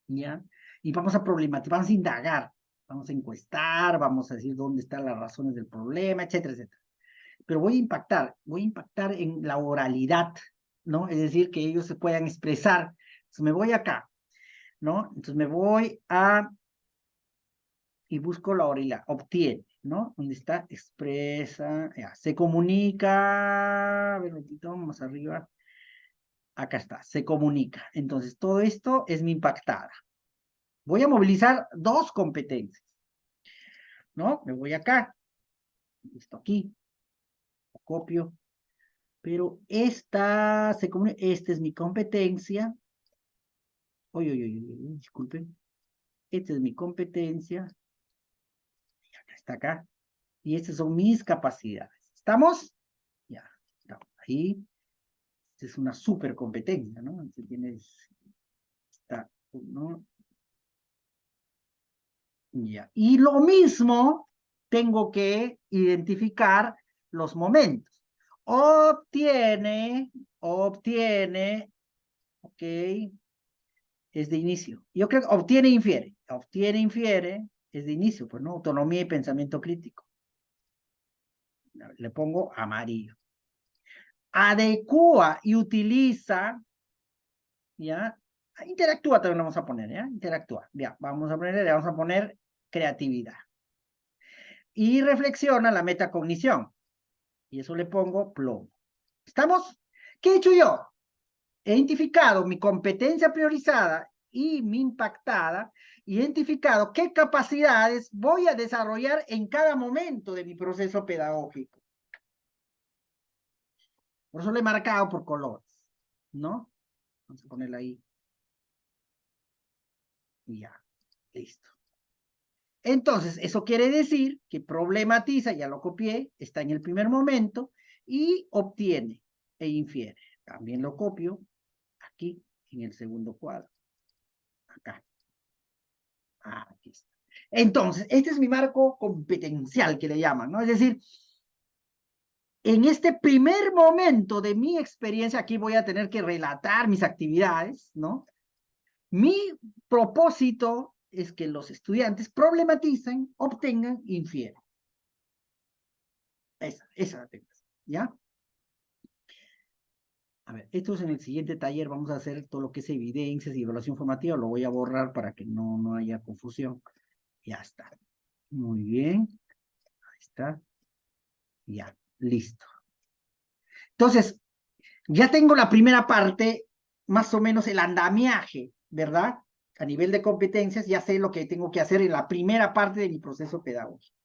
¿ya? Y vamos a problematizar, vamos a indagar, vamos a encuestar, vamos a decir dónde están las razones del problema, etcétera, etcétera. Pero voy a impactar en la oralidad, ¿no? Es decir, que ellos se puedan expresar. Entonces me voy acá, ¿no? Entonces me voy a, y busco la oralidad, obtiene, ¿no? ¿Dónde está? Expresa, ya, se comunica, a ver, un poquito más arriba. Acá está, se comunica. Entonces, todo esto es mi impactada. Voy a movilizar 2 competencias, ¿no? Me voy acá, esto aquí, lo copio, pero esta es mi competencia. Disculpen. Esta es mi competencia. Y acá está acá. Y estas son mis capacidades. ¿Estamos? Ya, estamos ahí. Esta es una super competencia, ¿no? Entonces tienes, está, ¿no? Ya. Y lo mismo, tengo que identificar los momentos. Obtiene, ok, es de inicio. Yo creo que obtiene, infiere, es de inicio, pues no, autonomía y pensamiento crítico. Le pongo amarillo. Adecua y utiliza, ¿ya? Interactúa también lo vamos a poner, ¿ya? Interactúa. Ya, le vamos a poner creatividad. Y reflexiona la metacognición. Y eso le pongo plomo. ¿Estamos? ¿Qué he hecho yo? He identificado mi competencia priorizada y mi impactada, identificado qué capacidades voy a desarrollar en cada momento de mi proceso pedagógico. Por eso lo he marcado por colores, ¿no? Vamos a ponerla ahí. Y ya, listo. Entonces, eso quiere decir que problematiza, ya lo copié, está en el primer momento, y obtiene e infiere. También lo copio aquí en el segundo cuadro. Acá. Aquí está. Entonces, este es mi marco competencial que le llaman, ¿no? Es decir, en este primer momento de mi experiencia, aquí voy a tener que relatar mis actividades, ¿no? Mi propósito es que los estudiantes problematicen, obtengan, infieran. Esa la tengo. ¿Ya? A ver, esto es en el siguiente taller, vamos a hacer todo lo que es evidencias y evaluación formativa, lo voy a borrar para que no haya confusión. Ya está. Muy bien. Ahí está. Ya, listo. Entonces, ya tengo la primera parte, más o menos el andamiaje, ¿verdad? A nivel de competencias, ya sé lo que tengo que hacer en la primera parte de mi proceso pedagógico.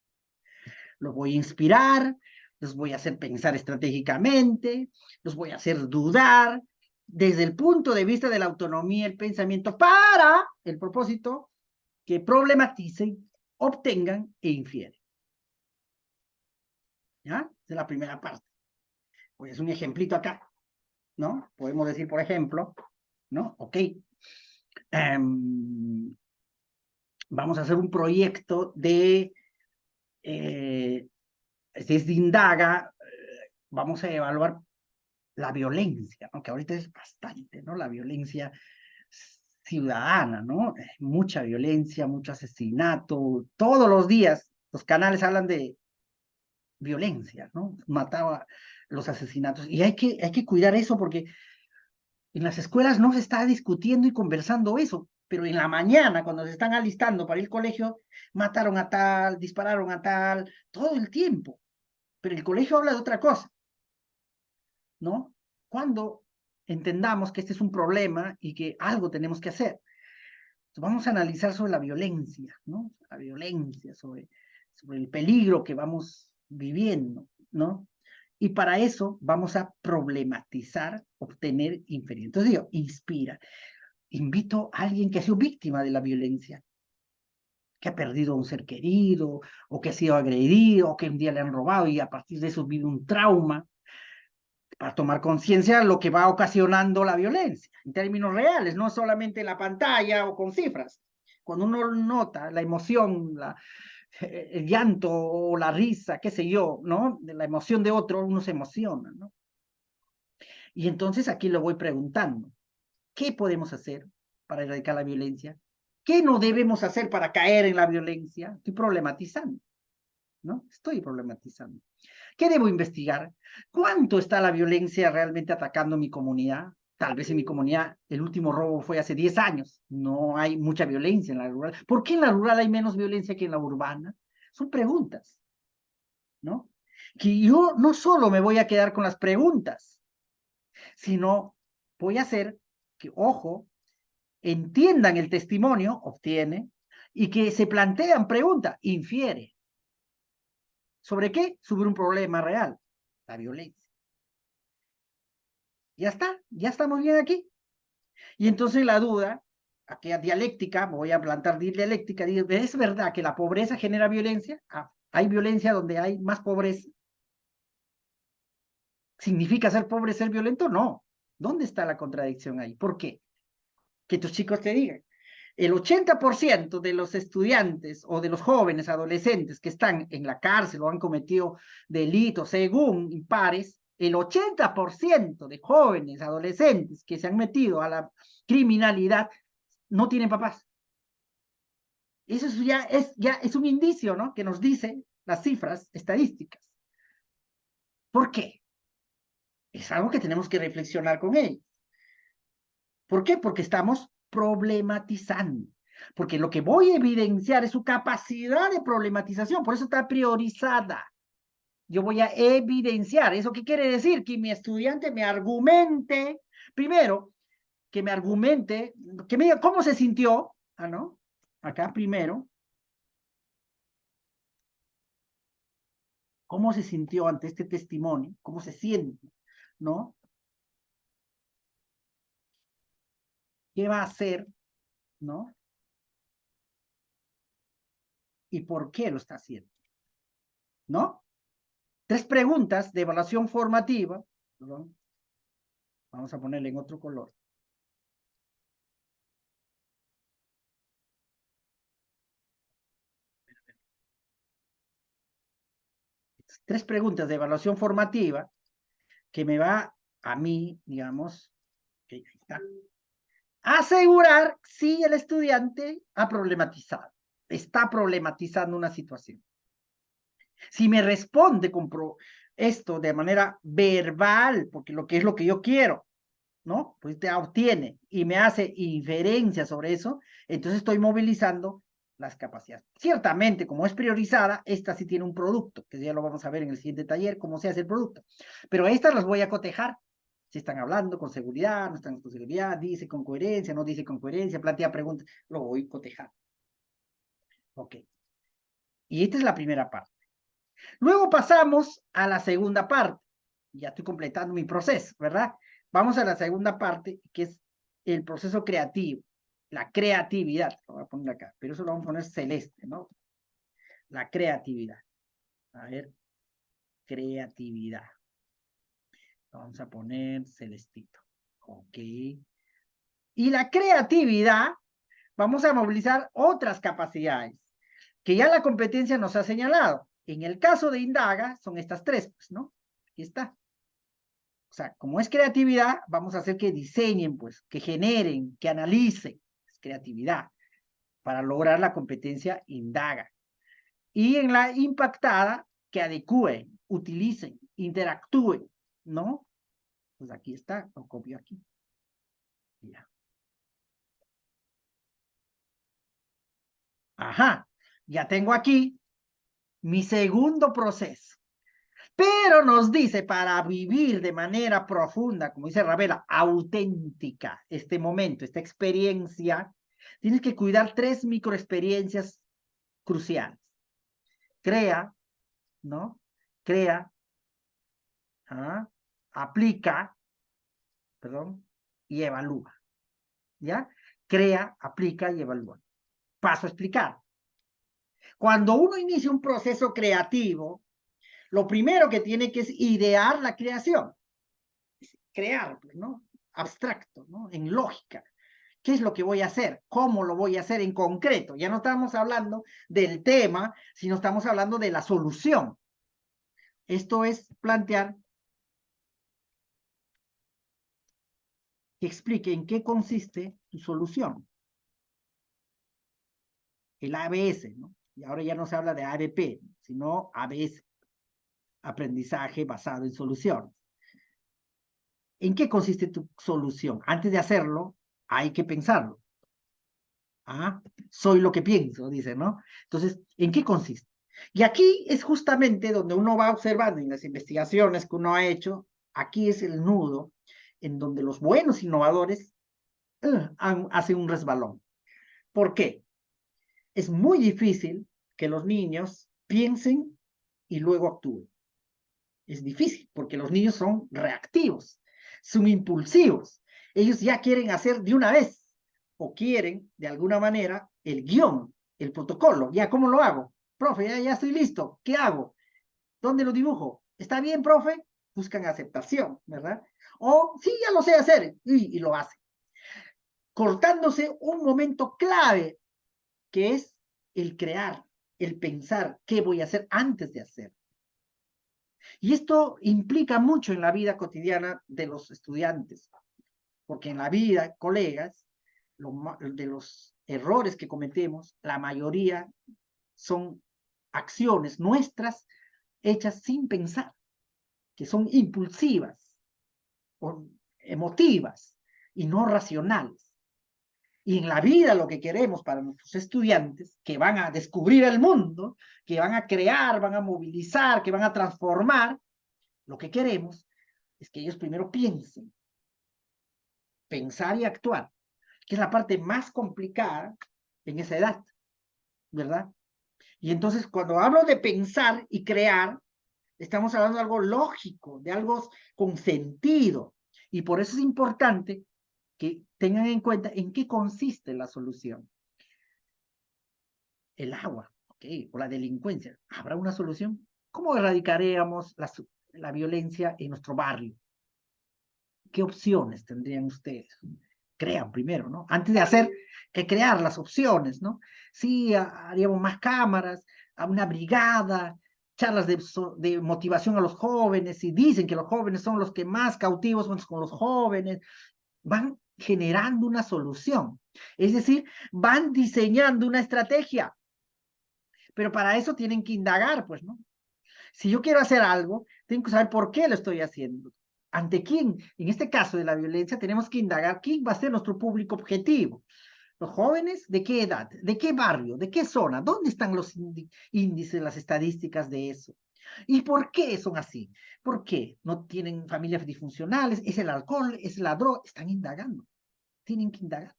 Los voy a inspirar, los voy a hacer pensar estratégicamente, los voy a hacer dudar desde el punto de vista de la autonomía, el pensamiento, para el propósito que problematicen, obtengan e infieren. ¿Ya? Esa es la primera parte. Pues un ejemplito acá, ¿no? Podemos decir, por ejemplo, ¿no? Ok. Vamos a hacer un proyecto desde Indaga, vamos a evaluar la violencia, ¿no? Que ahorita es bastante, ¿no? La violencia ciudadana, ¿no? Mucha violencia, mucho asesinato, todos los días los canales hablan de violencia, ¿no? Mataba los asesinatos. Y hay que cuidar eso porque en las escuelas no se está discutiendo y conversando eso, pero en la mañana, cuando se están alistando para ir al colegio, mataron a tal, dispararon a tal, todo el tiempo. Pero el colegio habla de otra cosa, ¿no? Cuando entendamos que este es un problema y que algo tenemos que hacer. Entonces, vamos a analizar sobre la violencia, ¿no? La violencia, sobre el peligro que vamos viviendo, ¿no? Y para eso vamos a problematizar, obtener, inferir. Entonces digo, inspira. Invito a alguien que ha sido víctima de la violencia, que ha perdido a un ser querido, o que ha sido agredido, o que un día le han robado y a partir de eso vive un trauma, para tomar conciencia de lo que va ocasionando la violencia, en términos reales, no solamente en la pantalla o con cifras. Cuando uno nota la emoción, el llanto o la risa, qué sé yo, ¿no? De la emoción de otro, uno se emociona, ¿no? Y entonces aquí lo voy preguntando, ¿qué podemos hacer para erradicar la violencia? ¿Qué no debemos hacer para caer en la violencia? Estoy problematizando, ¿no? Estoy problematizando. ¿Qué debo investigar? ¿Cuánto está la violencia realmente atacando mi comunidad? Tal vez en mi comunidad el último robo fue hace 10 años. No hay mucha violencia en la rural. ¿Por qué en la rural hay menos violencia que en la urbana? Son preguntas, ¿no? Que yo no solo me voy a quedar con las preguntas, sino voy a hacer que, ojo, entiendan el testimonio, obtiene, y que se plantean preguntas, infiere. ¿Sobre qué? Sobre un problema real, la violencia. Ya está, ya estamos bien aquí. Y entonces la duda, aquella dialéctica, me voy a plantar dialéctica, ¿es verdad que la pobreza genera violencia? Ah, ¿hay violencia donde hay más pobreza? ¿Significa ser pobre ser violento? No. ¿Dónde está la contradicción ahí? ¿Por qué? Que tus chicos te digan. El 80% de los estudiantes o de los jóvenes adolescentes que están en la cárcel o han cometido delitos según impares, el 80% de jóvenes adolescentes que se han metido a la criminalidad no tienen papás. Eso ya es un indicio, ¿no? Que nos dice las cifras estadísticas. ¿Por qué? Es algo que tenemos que reflexionar con ellos. ¿Por qué? Porque estamos problematizando. Porque lo que voy a evidenciar es su capacidad de problematización, por eso está priorizada. Yo voy a evidenciar. ¿Eso qué quiere decir? Que mi estudiante me argumente, primero, que me argumente, que me diga cómo se sintió, ¿no? Acá primero, cómo se sintió ante este testimonio, cómo se siente, ¿no? ¿Qué va a hacer, ¿no? Y por qué lo está haciendo, ¿no? 3 preguntas de evaluación formativa, ¿no? Vamos a ponerle en otro color. 3 preguntas de evaluación formativa que me va a mí, digamos, ahí está, asegurar si el estudiante ha problematizado, está problematizando una situación. Si me responde con esto de manera verbal, porque lo que es lo que yo quiero, ¿no? Pues te obtiene y me hace inferencia sobre eso, entonces estoy movilizando las capacidades. Ciertamente, como es priorizada, esta sí tiene un producto, que ya lo vamos a ver en el siguiente taller, cómo se hace el producto. Pero estas las voy a cotejar. Si están hablando con seguridad, no están con seguridad, dice con coherencia, no dice con coherencia, plantea preguntas, lo voy a cotejar. Ok. Y esta es la primera parte. Luego pasamos a la segunda parte. Ya estoy completando mi proceso, ¿verdad? Vamos a la segunda parte, que es el proceso creativo, la creatividad. Lo voy a poner acá, pero eso lo vamos a poner celeste, ¿no? La creatividad. A ver, creatividad. Lo vamos a poner celestito. Ok. Y la creatividad, vamos a movilizar otras capacidades que ya la competencia nos ha señalado. En el caso de Indaga, son estas tres, pues, ¿no? Aquí está. O sea, como es creatividad, vamos a hacer que diseñen, pues, que generen, que analicen. Es creatividad para lograr la competencia Indaga. Y en la impactada, que adecúen, utilicen, interactúen, ¿no? Pues aquí está, lo copio aquí. Ya. Ajá, ya tengo aquí mi segundo proceso. Pero nos dice, para vivir de manera profunda, como dice Ravela, auténtica, este momento, esta experiencia, tienes que cuidar tres microexperiencias cruciales. Crea, ¿no? Crea, ¿ah? Aplica, perdón, y evalúa, ¿ya? Crea, aplica y evalúa. Paso a explicar. Cuando uno inicia un proceso creativo, lo primero que tiene que es idear la creación. Crear, ¿no? Abstracto, ¿no? En lógica. ¿Qué es lo que voy a hacer? ¿Cómo lo voy a hacer en concreto? Ya no estamos hablando del tema, sino estamos hablando de la solución. Esto es plantear que explique en qué consiste tu solución. El ABS, ¿no? Y ahora ya no se habla de ABP, sino ABS, aprendizaje basado en soluciones. ¿En qué consiste tu solución? Antes de hacerlo, hay que pensarlo. Ah, soy lo que pienso, dice, ¿no? Entonces, ¿en qué consiste? Y aquí es justamente donde uno va observando en las investigaciones que uno ha hecho, aquí es el nudo en donde los buenos innovadores hacen un resbalón. ¿Por qué? Es muy difícil que los niños piensen y luego actúen. Es difícil porque los niños son reactivos, son impulsivos. Ellos ya quieren hacer de una vez o quieren, de alguna manera, el guión, el protocolo. ¿Ya cómo lo hago? Profe, ya estoy listo. ¿Qué hago? ¿Dónde lo dibujo? ¿Está bien, profe? Buscan aceptación, ¿verdad? O, sí, ya lo sé hacer, y lo hacen. Cortándose un momento clave, que es el crear, el pensar qué voy a hacer antes de hacer. Y esto implica mucho en la vida cotidiana de los estudiantes, porque en la vida, colegas, de los errores que cometemos, la mayoría son acciones nuestras hechas sin pensar, que son impulsivas, o emotivas y no racionales. Y en la vida lo que queremos para nuestros estudiantes, que van a descubrir el mundo, que van a crear, van a movilizar, que van a transformar, lo que queremos es que ellos primero piensen, pensar y actuar, que es la parte más complicada en esa edad, ¿verdad? Y entonces cuando hablo de pensar y crear, estamos hablando de algo lógico, de algo con sentido. Y por eso es importante que tengan en cuenta en qué consiste la solución. El agua, ¿ok? O la delincuencia. ¿Habrá una solución? ¿Cómo erradicaríamos la violencia en nuestro barrio? ¿Qué opciones tendrían ustedes? Crean primero, ¿no? Antes de hacer que crear las opciones, ¿no? Sí, haríamos más cámaras, a una brigada, charlas de motivación a los jóvenes, y dicen que los jóvenes son los que más cautivos son con los jóvenes, van generando una solución. Es decir, van diseñando una estrategia, pero para eso tienen que indagar, pues, ¿no? Si yo quiero hacer algo, tengo que saber por qué lo estoy haciendo. ¿Ante quién? En este caso de la violencia, tenemos que indagar quién va a ser nuestro público objetivo. Los jóvenes, ¿de qué edad? ¿De qué barrio? ¿De qué zona? ¿Dónde están los índices, las estadísticas de eso? ¿Y por qué son así? ¿Por qué no tienen familias disfuncionales? ¿Es el alcohol? ¿Es la droga? Están indagando. Tienen que indagar.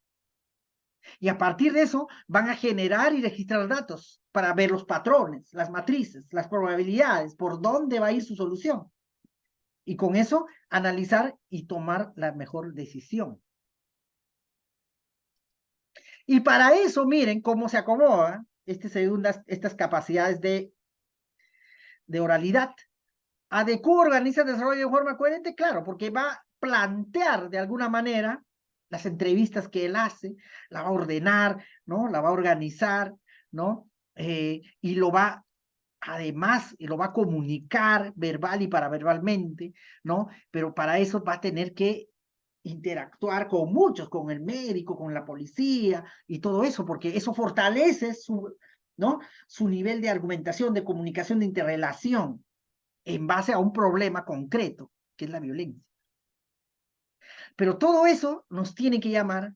Y a partir de eso van a generar y registrar datos para ver los patrones, las matrices, las probabilidades, por dónde va a ir su solución. Y con eso analizar y tomar la mejor decisión. Y para eso, miren cómo se acomodan estas capacidades de oralidad. Adecua, organiza, desarrolla de forma coherente, claro, porque va a plantear de alguna manera las entrevistas que él hace, la va a ordenar, ¿no? La va a organizar, ¿no? Y lo va, además, y lo va a comunicar verbal y paraverbalmente, ¿no? Pero para eso va a tener que interactuar con muchos, con el médico, con la policía y todo eso, porque eso fortalece ¿no? Su nivel de argumentación, de comunicación, de interrelación en base a un problema concreto, que es la violencia. Pero todo eso nos tiene que llamar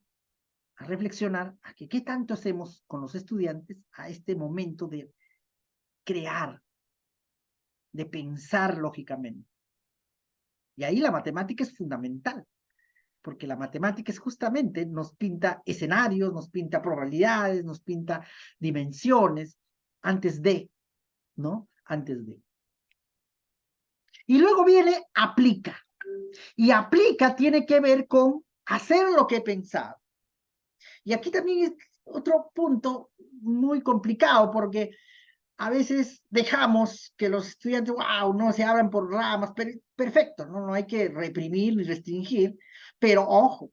a reflexionar a que qué tanto hacemos con los estudiantes a este momento de crear, de pensar lógicamente. Y ahí la matemática es fundamental, porque la matemática es justamente, nos pinta escenarios, nos pinta probabilidades, nos pinta dimensiones, antes de, ¿no? Antes de. Y luego viene aplica. Y aplica tiene que ver con hacer lo que he pensado. Y aquí también es otro punto muy complicado, porque a veces dejamos que los estudiantes, wow, no se abran por ramas, perfecto, ¿no? No hay que reprimir ni restringir, pero ojo,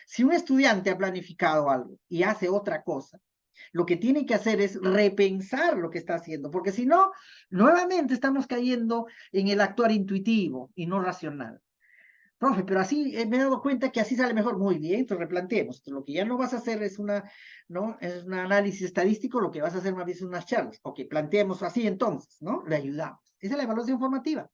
si un estudiante ha planificado algo y hace otra cosa, lo que tiene que hacer es repensar lo que está haciendo, porque si no, nuevamente estamos cayendo en el actuar intuitivo y no racional. Profe, pero así me he dado cuenta que así sale mejor. Muy bien, entonces replanteemos. Lo que ya no vas a hacer es ¿no? Es un análisis estadístico, lo que vas a hacer más bien son unas charlas. Ok, planteemos así entonces, ¿no? Le ayudamos. Esa es la evaluación formativa.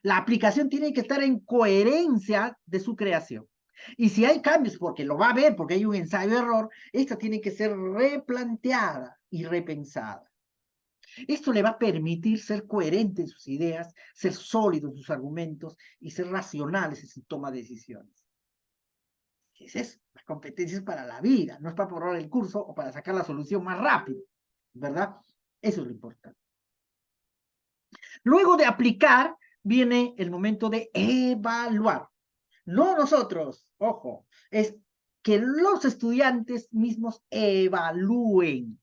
La aplicación tiene que estar en coherencia de su creación. Y si hay cambios, porque lo va a ver, porque hay un ensayo-error, esta tiene que ser replanteada y repensada. Esto le va a permitir ser coherente en sus ideas, ser sólido en sus argumentos y ser racionales en su toma de decisiones. Esa es la competencia para la vida, no es para probar el curso o para sacar la solución más rápido, ¿verdad? Eso es lo importante. Luego de aplicar, viene el momento de evaluar. No nosotros, ojo, es que los estudiantes mismos evalúen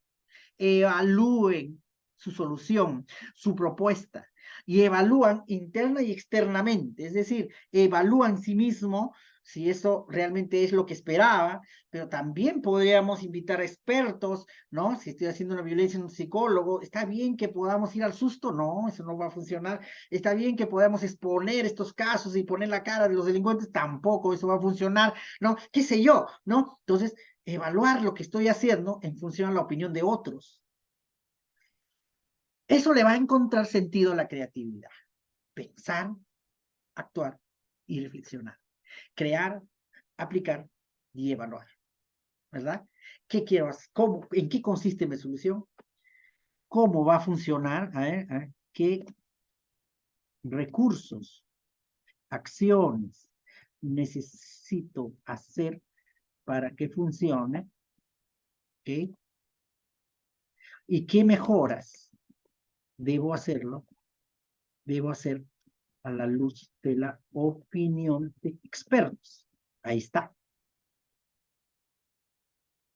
su solución, su propuesta, y evalúan interna y externamente, es decir, evalúan en sí mismo si eso realmente es lo que esperaba, pero también podríamos invitar a expertos, ¿no? Si estoy haciendo una violencia en un psicólogo, ¿está bien que podamos ir al susto? No, eso no va a funcionar. ¿Está bien que podamos exponer estos casos y poner la cara de los delincuentes? Tampoco eso va a funcionar, ¿no? ¿Qué sé yo, no? Entonces, evaluar lo que estoy haciendo en función a la opinión de otros. Eso le va a encontrar sentido a la creatividad. Pensar, actuar y reflexionar. Crear, aplicar y evaluar. ¿Verdad? ¿Qué quiero hacer? ¿Cómo? ¿En qué consiste mi solución? ¿Cómo va a funcionar? A ver, ¿qué recursos, acciones necesito hacer para que funcione? ¿Okay? ¿Y qué mejoras debo hacerlo? Debo hacer a la luz de la opinión de expertos. Ahí está.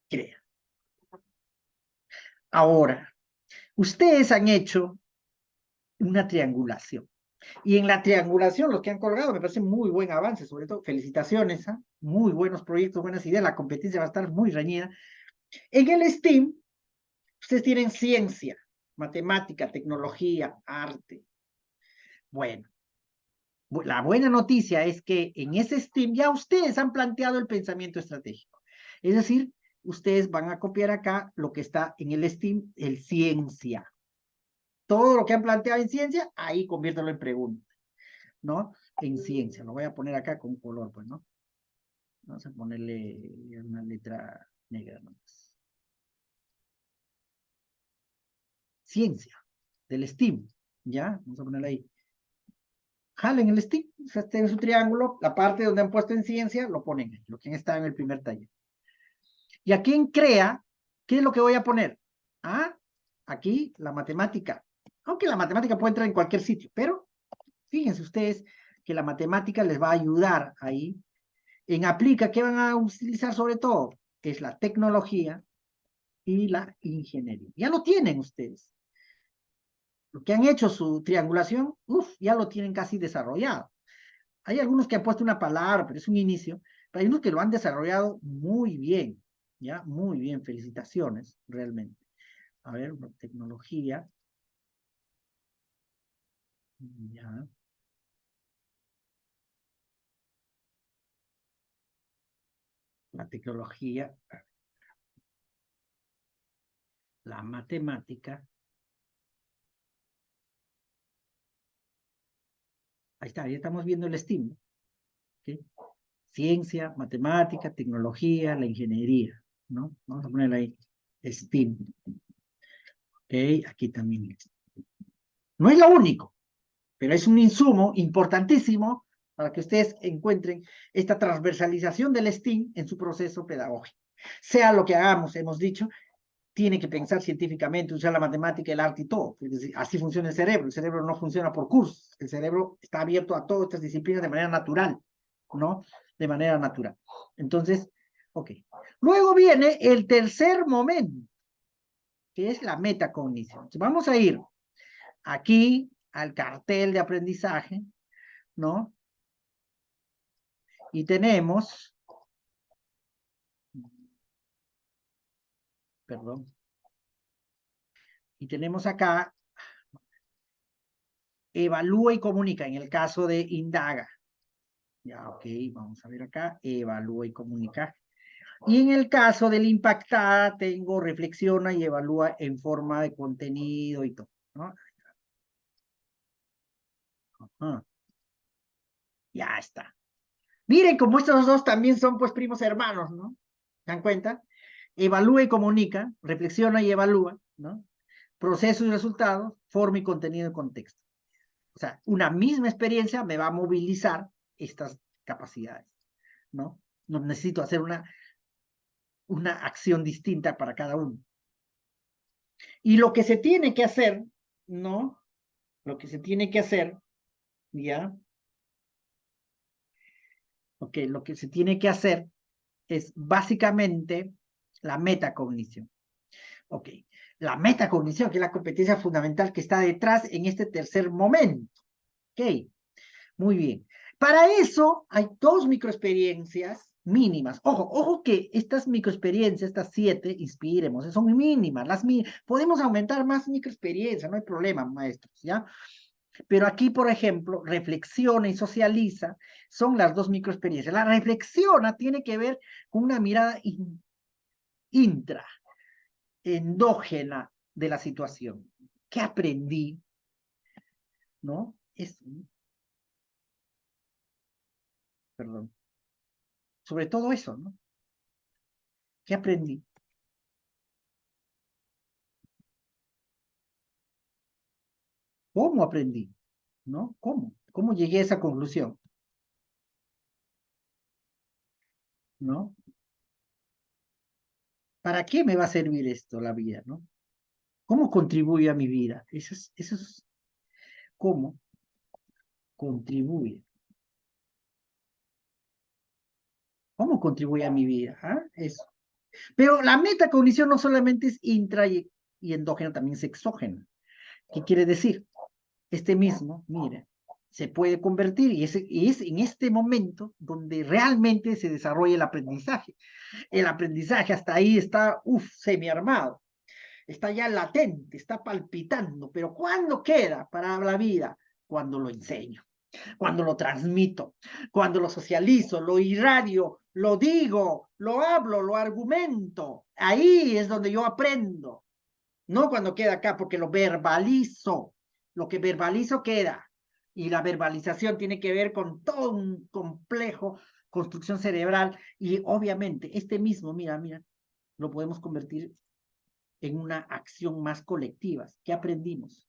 Crea. Ahora, ustedes han hecho una triangulación. Y en la triangulación, los que han colgado, me parece muy buen avance, sobre todo, felicitaciones, ¿eh? Muy buenos proyectos, buenas ideas, la competencia va a estar muy reñida. En el STEAM, ustedes tienen ciencia, matemática, tecnología, arte. Bueno, la buena noticia es que en ese STEAM ya ustedes han planteado el pensamiento estratégico. Es decir, ustedes van a copiar acá lo que está en el STEAM, el ciencia. todo lo que han planteado en ciencia, ahí conviértelo en pregunta, ¿no? En ciencia, lo voy a poner acá con color, pues, ¿no? Vamos a ponerle una letra negra nomás. Ciencia, del STEAM, ¿ya? Vamos a ponerle ahí. Jalen el STEAM, este es su triángulo, la parte donde han puesto en ciencia, lo ponen ahí, lo que está en el primer taller. Y aquí en CREA, ¿qué es lo que voy a poner? Ah, aquí la matemática. Aunque la matemática puede entrar en cualquier sitio, pero fíjense ustedes que la matemática les va a ayudar ahí. En aplica, ¿qué van a utilizar sobre todo? Es la tecnología y la ingeniería. Ya lo tienen ustedes. Lo que han hecho su triangulación, ya lo tienen casi desarrollado. Hay algunos que han puesto una palabra, pero es un inicio. Pero hay unos que lo han desarrollado muy bien, ¿ya? Muy bien, felicitaciones, realmente. A ver, tecnología. Ya. La tecnología, la matemática. Ahí está, ya estamos viendo el STEAM. ¿Okay? Ciencia, matemática, tecnología, la ingeniería, ¿no? Vamos a poner ahí STEAM. Ok, aquí también. No es lo único, pero es un insumo importantísimo para que ustedes encuentren esta transversalización del STEAM en su proceso pedagógico. Sea lo que hagamos, hemos dicho, tiene que pensar científicamente, usar la matemática, el arte y todo. Así funciona el cerebro no funciona por cursos, el cerebro está abierto a todas estas disciplinas de manera natural, ¿no? De manera natural. Entonces, ok. Luego viene el tercer momento, que es la metacognición. Vamos a ir aquí al cartel de aprendizaje, ¿no? Y tenemos, perdón, y tenemos acá, evalúa y comunica, en el caso de indaga. Ya, ok, vamos a ver acá, evalúa y comunica. Y en el caso del impactada, tengo reflexiona y evalúa en forma de contenido y todo, ¿no? Ajá. Ya está. Miren, como estos dos también son pues primos hermanos, ¿no? ¿Se dan cuenta? Evalúa y comunica, reflexiona y evalúa, ¿no? Proceso y resultados, forma y contenido y contexto. O sea, una misma experiencia me va a movilizar estas capacidades, ¿no? No necesito hacer una acción distinta para cada uno. Y lo que se tiene que hacer, ¿no? Lo que se tiene que hacer, ¿ya? Ok, lo que se tiene que hacer es básicamente la metacognición. Ok, la metacognición, que es la competencia fundamental que está detrás en este tercer momento. Ok, muy bien. Para eso hay dos microexperiencias mínimas. Ojo, ojo que estas microexperiencias, estas 7, inspiremos, son mínimas. Podemos aumentar más microexperiencias, no hay problema, maestros, ¿ya? Pero aquí, por ejemplo, reflexiona y socializa, son las dos microexperiencias. La reflexiona tiene que ver con una mirada intra, endógena de la situación. ¿Qué aprendí? ¿No? Perdón. Sobre todo eso, ¿no? ¿Qué aprendí? ¿Cómo aprendí? ¿No? ¿Cómo? ¿Cómo llegué a esa conclusión? ¿No? ¿Para qué me va a servir esto la vida, no? ¿Cómo contribuye a mi vida? Eso es cómo contribuye. ¿Cómo contribuye a mi vida? ¿Ah? Eso. Pero la metacognición no solamente es intra y endógena, también es exógena. ¿Qué quiere decir? Este mismo, mira, se puede convertir y es en este momento donde realmente se desarrolla el aprendizaje. El aprendizaje hasta ahí está, semi-armado, está ya latente, está palpitando, pero ¿cuándo queda para la vida? Cuando lo enseño, cuando lo transmito, cuando lo socializo, lo irradio, lo digo, lo hablo, lo argumento. Ahí es donde yo aprendo, no cuando queda acá, porque lo verbalizo. Lo que verbalizo queda. Y la verbalización tiene que ver con todo un complejo construcción cerebral. Y obviamente, este mismo, mira, lo podemos convertir en una acción más colectiva. ¿Qué aprendimos?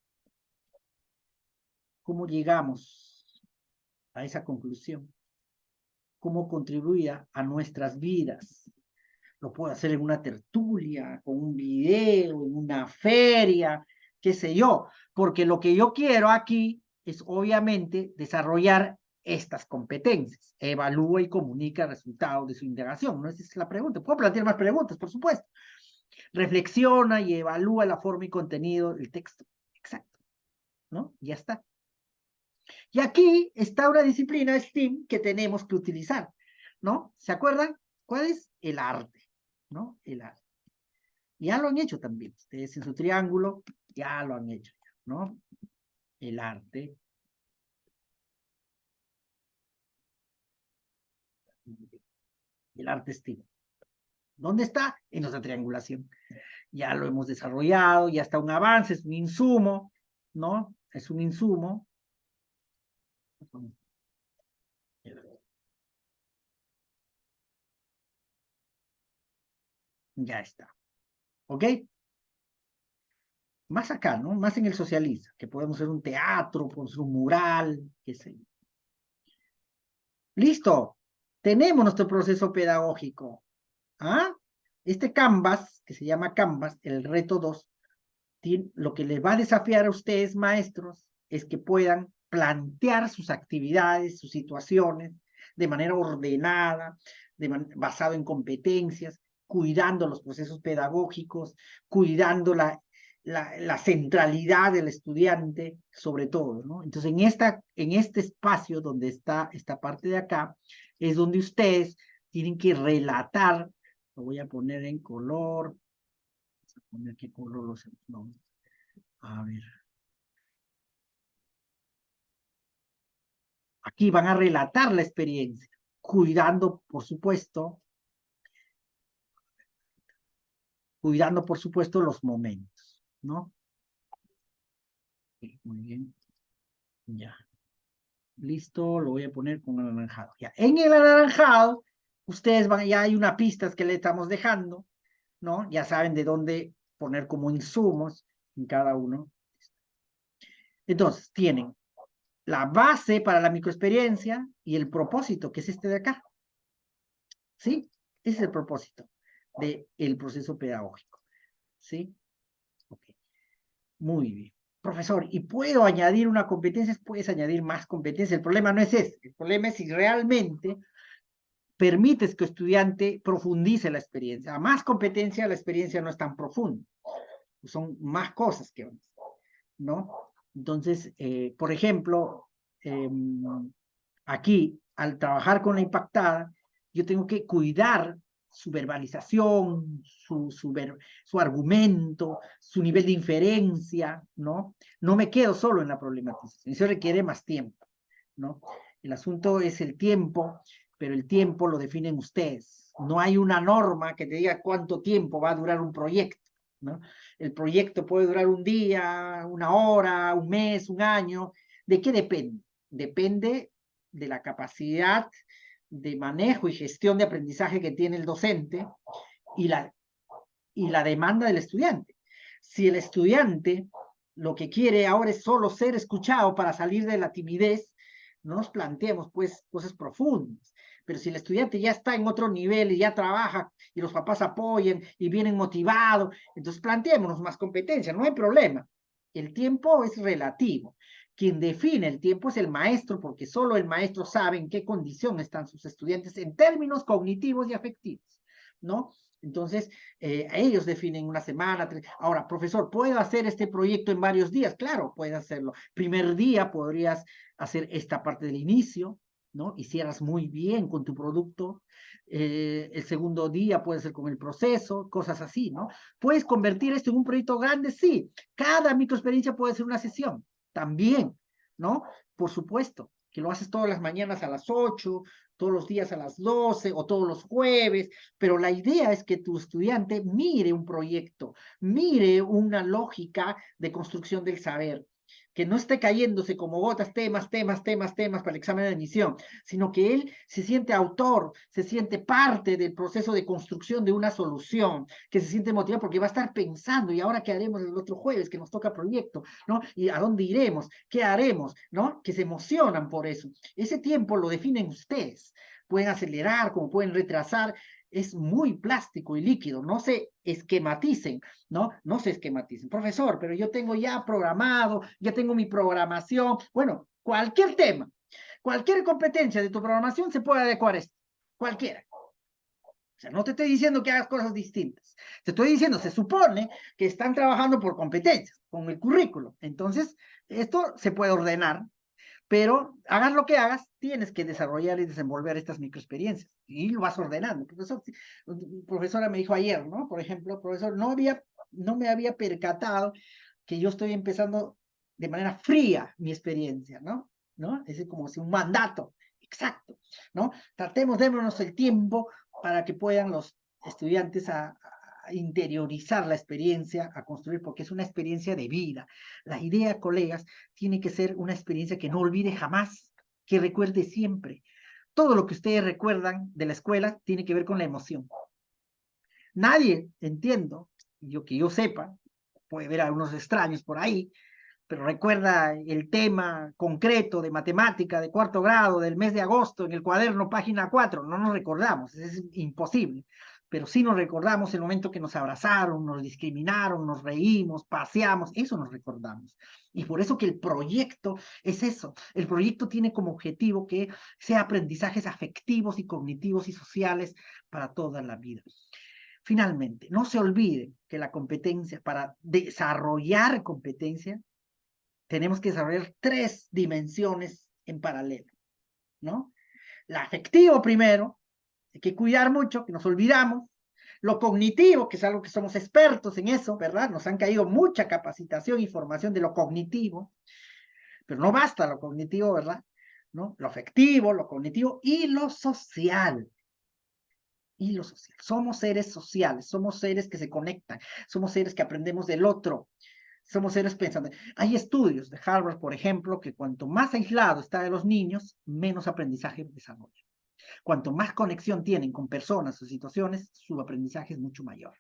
¿Cómo llegamos a esa conclusión? ¿Cómo contribuía a nuestras vidas? Lo puedo hacer en una tertulia, con un video, en una feria, qué sé yo, porque lo que yo quiero aquí es obviamente desarrollar estas competencias. Evalúa y comunica resultados de su indagación, ¿no? Esa es la pregunta. Puedo plantear más preguntas, por supuesto. Reflexiona y evalúa la forma y contenido del texto. Exacto, ¿no? Ya está. Y aquí está una disciplina STEAM que tenemos que utilizar, ¿no? ¿Se acuerdan? ¿Cuál es? El arte, ¿no? El arte. Ya lo han hecho también. Ustedes en su triángulo ya lo han hecho, ¿no? El arte. El arte STEAM. ¿Dónde está? En nuestra triangulación. Ya lo hemos desarrollado, ya está un avance, es un insumo, ¿no? Es un insumo. Ya está. ¿Ok? Más acá, ¿no? Más en el socialista, que podemos hacer un teatro, podemos hacer un mural, qué sé yo. Listo. Tenemos nuestro proceso pedagógico. ¿Ah? Este Canvas, que se llama Canvas, el reto 2, lo que les va a desafiar a ustedes, maestros, es que puedan plantear sus actividades, sus situaciones, de manera ordenada, basado en competencias, cuidando los procesos pedagógicos, cuidando la centralidad del estudiante, sobre todo, ¿no? Entonces, en este espacio donde está esta parte de acá, es donde ustedes tienen que relatar, lo voy a poner en color, vamos a poner qué color los no. A ver. Aquí van a relatar la experiencia, cuidando, por supuesto, los momentos, ¿no? Sí, muy bien, ya. Listo, lo voy a poner con anaranjado. Ya. En el anaranjado, ustedes van, ya hay una pista que le estamos dejando, ¿no? Ya saben de dónde poner como insumos en cada uno. Entonces, tienen la base para la microexperiencia y el propósito, que es este de acá. ¿Sí? Ese es el propósito del proceso pedagógico. ¿Sí? Ok. Muy bien. Profesor, ¿y puedo añadir una competencia? Puedes añadir más competencias. El problema no es ese. El problema es si realmente permites que el estudiante profundice la experiencia. A más competencia, la experiencia no es tan profunda. Son más cosas que ¿no? Entonces, por ejemplo, aquí, al trabajar con la impactada, yo tengo que cuidar su verbalización, su argumento, su nivel de inferencia, ¿no? No me quedo solo en la problematización, eso requiere más tiempo, ¿no? El asunto es el tiempo, pero el tiempo lo definen ustedes. No hay una norma que te diga cuánto tiempo va a durar un proyecto, ¿no? El proyecto puede durar un día, una hora, un mes, un año. ¿De qué depende? Depende de la capacidad de manejo y gestión de aprendizaje que tiene el docente y la demanda del estudiante. Si el estudiante lo que quiere ahora es solo ser escuchado para salir de la timidez, no nos planteemos pues cosas profundas. Pero si el estudiante ya está en otro nivel y ya trabaja y los papás apoyan y vienen motivados, entonces planteémonos más competencia, no hay problema. El tiempo es relativo. Quien define el tiempo es el maestro, porque solo el maestro sabe en qué condición están sus estudiantes en términos cognitivos y afectivos, ¿no? Entonces, ellos definen una semana. Ahora, profesor, ¿puedo hacer este proyecto en varios días? Claro, puedes hacerlo. Primer día podrías hacer esta parte del inicio, ¿no? Y cierras muy bien con tu producto. El segundo día puede ser con el proceso, cosas así, ¿no? ¿Puedes convertir esto en un proyecto grande? Sí. Cada microexperiencia puede ser una sesión, también, ¿no? Por supuesto. que lo haces todas las mañanas a las 8, todos los días a las 12 o todos los jueves, pero la idea es que tu estudiante mire un proyecto, mire una lógica de construcción del saber, que no esté cayéndose como gotas, temas para el examen de admisión, sino que él se siente autor, se siente parte del proceso de construcción de una solución, que se siente motivado porque va a estar pensando, ¿y ahora qué haremos el otro jueves que nos toca proyecto? ¿No? ¿Y a dónde iremos? ¿Qué haremos? ¿No? Que se emocionan por eso. Ese tiempo lo definen ustedes. Pueden acelerar, como pueden retrasar, es muy plástico y líquido, no se esquematicen, ¿no? No se esquematicen. Profesor, pero yo tengo ya programado, ya tengo mi programación. Bueno, cualquier tema, cualquier competencia de tu programación se puede adecuar a esto, cualquiera. O sea, no te estoy diciendo que hagas cosas distintas. Te estoy diciendo, se supone que están trabajando por competencias, con el currículo. Entonces, esto se puede ordenar, pero hagas lo que hagas, tienes que desarrollar y desenvolver estas microexperiencias y lo vas ordenando. Profesora me dijo ayer, ¿no? Por ejemplo, profesor, no me había percatado que yo estoy empezando de manera fría mi experiencia, ¿no? ¿No? Es como si un mandato, exacto, ¿no? Tratemos, démonos el tiempo para que puedan los estudiantes a interiorizar la experiencia, a construir, porque es una experiencia de vida. La idea, colegas, tiene que ser una experiencia que no olvide jamás, que recuerde siempre. Todo lo que ustedes recuerdan de la escuela tiene que ver con la emoción. Nadie, entiendo, que yo sepa, puede ver a algunos extraños por ahí, pero recuerda el tema concreto de matemática de cuarto grado del mes de agosto en el cuaderno página 4, no nos recordamos, es imposible, pero sí nos recordamos el momento que nos abrazaron, nos discriminaron, nos reímos, paseamos, eso nos recordamos. Y por eso que el proyecto es eso, el proyecto tiene como objetivo que sea aprendizajes afectivos y cognitivos y sociales para toda la vida. Finalmente, no se olviden que la competencia, para desarrollar competencia, tenemos que desarrollar 3 dimensiones en paralelo, ¿no? La afectiva primero, hay que cuidar mucho, que nos olvidamos. Lo cognitivo, que es algo que somos expertos en eso, ¿verdad? Nos han caído mucha capacitación y formación de lo cognitivo, pero no basta lo cognitivo, ¿verdad? ¿No? Lo afectivo, lo cognitivo y lo social. Y lo social. Somos seres sociales, somos seres que se conectan, somos seres que aprendemos del otro, somos seres pensando. Hay estudios de Harvard, por ejemplo, que cuanto más aislado está de los niños, menos aprendizaje desarrollan. Cuanto más conexión tienen con personas o situaciones, su aprendizaje es mucho mayor,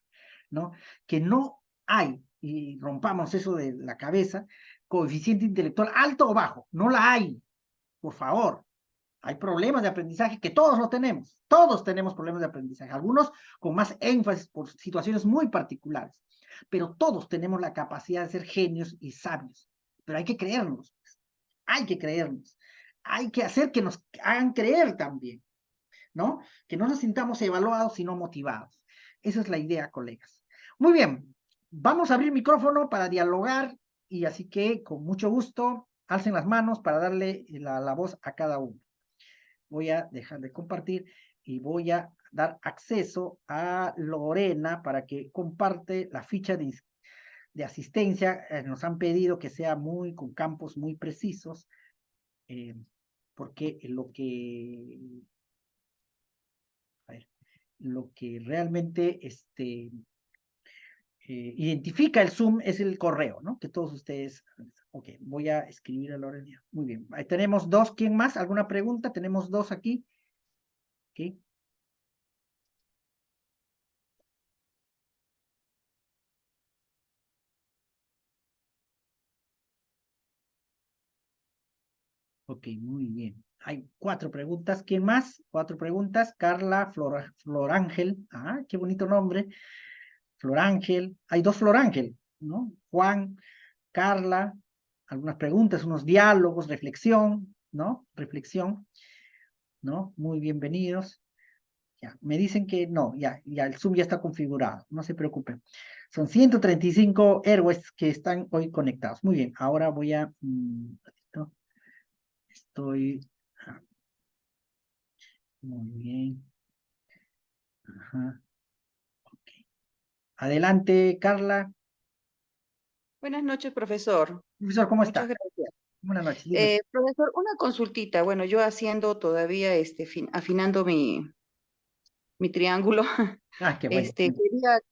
¿no? Que no hay, y rompamos eso de la cabeza, coeficiente intelectual alto o bajo, no la hay, por favor. Hay problemas de aprendizaje que todos tenemos problemas de aprendizaje, algunos con más énfasis por situaciones muy particulares, pero todos tenemos la capacidad de ser genios y sabios, pero hay que creernos, hay que creernos, hay que hacer que nos hagan creer también, ¿no? Que no nos sintamos evaluados, sino motivados. Esa es la idea, colegas. Muy bien, vamos a abrir micrófono para dialogar y así que con mucho gusto alcen las manos para darle la voz a cada uno. Voy a dejar de compartir y voy a dar acceso a Lorena para que comparte la ficha de asistencia. Nos han pedido que sea con campos muy precisos, porque lo que realmente identifica el Zoom es el correo, ¿no? Que todos ustedes... Ok, voy a escribir a Lorena. Muy bien, ahí tenemos 2. ¿Quién más? ¿Alguna pregunta? Tenemos 2 aquí. Ok. Ok, muy bien. Hay 4 preguntas. ¿Quién más? 4 preguntas. Carla, Florángel. Ah, qué bonito nombre. Florángel. Hay 2 Florángel, ¿no? Juan, Carla. Algunas preguntas, unos diálogos, reflexión, ¿no? Reflexión, ¿no? Muy bienvenidos. Ya, me dicen que no, ya el Zoom ya está configurado, no se preocupen. Son 135 héroes que están hoy conectados. Muy bien, ahora voy a... estoy... Muy bien. Ajá. Okay. Adelante, Carla. Buenas noches, profesor. Profesor, ¿cómo Muchas está? gracias. Buenas noches, dime. Profesor, una consultita. Bueno, yo haciendo todavía, afinando mi triángulo, Ah, qué bueno.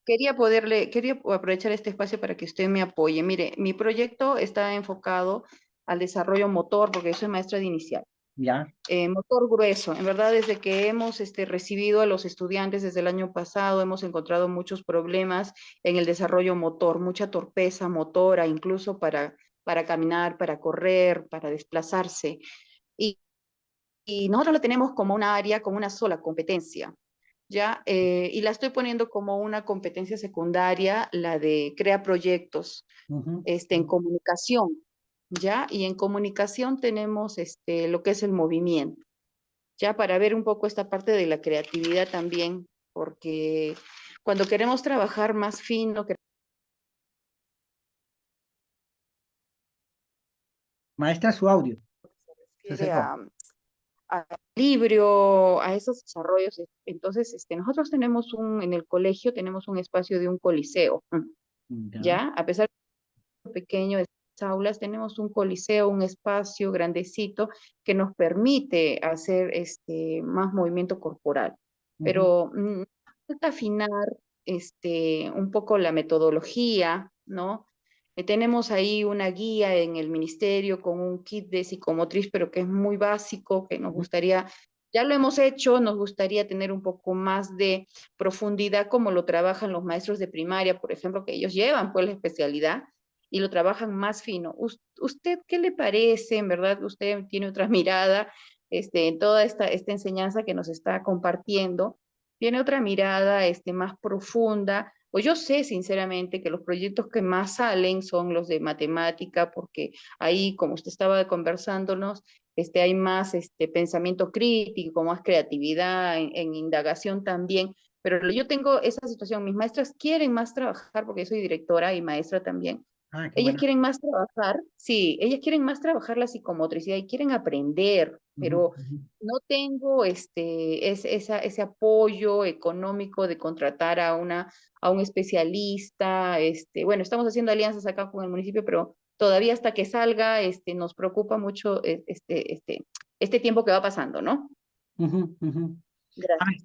quería aprovechar este espacio para que usted me apoye. Mire, mi proyecto está enfocado al desarrollo motor, porque yo soy maestra de inicial. Ya. Motor grueso. En verdad, desde que hemos recibido a los estudiantes desde el año pasado, hemos encontrado muchos problemas en el desarrollo motor, mucha torpeza motora, incluso para caminar, para correr, para desplazarse. Y, y nosotros lo tenemos como una área, como una sola competencia. ¿Ya? Y la estoy poniendo como una competencia secundaria, la de crea proyectos Ujú. en comunicación, ¿ya? Y en comunicación tenemos lo que es el movimiento, ya para ver un poco esta parte de la creatividad también, porque cuando queremos trabajar más fino, que Maestra, su audio se se refiere cerró. a equilibrio, a esos desarrollos, entonces nosotros tenemos en el colegio tenemos un espacio de un coliseo, Ya. ¿ya? A pesar pequeño de aulas, tenemos un coliseo, un espacio grandecito que nos permite hacer más movimiento corporal. Ujú. Pero falta afinar un poco la metodología, ¿no? Tenemos ahí una guía en el ministerio con un kit de psicomotriz, pero que es muy básico, que nos Ujú. gustaría, ya lo hemos hecho, nos gustaría tener un poco más de profundidad como lo trabajan los maestros de primaria, por ejemplo, que ellos llevan pues la especialidad y lo trabajan más fino. ¿Usted qué le parece? En verdad, usted tiene otra mirada en toda esta enseñanza que nos está compartiendo. Tiene otra mirada más profunda. Pues yo sé sinceramente que los proyectos que más salen son los de matemática, porque ahí, como usted estaba conversándonos, hay más pensamiento crítico, más creatividad en indagación también. Pero yo tengo esa situación, mis maestras quieren más trabajar, porque yo soy directora y maestra también, Ah, qué ellas buena. quieren más trabajar, sí, ellas quieren más trabajar la psicomotricidad y quieren aprender, Ujú, pero ujú, no tengo ese apoyo económico de contratar a un especialista. Bueno, estamos haciendo alianzas acá con el municipio, pero todavía hasta que salga, nos preocupa mucho este tiempo que va pasando, ¿no? ujú, ujú. A ver, Gracias.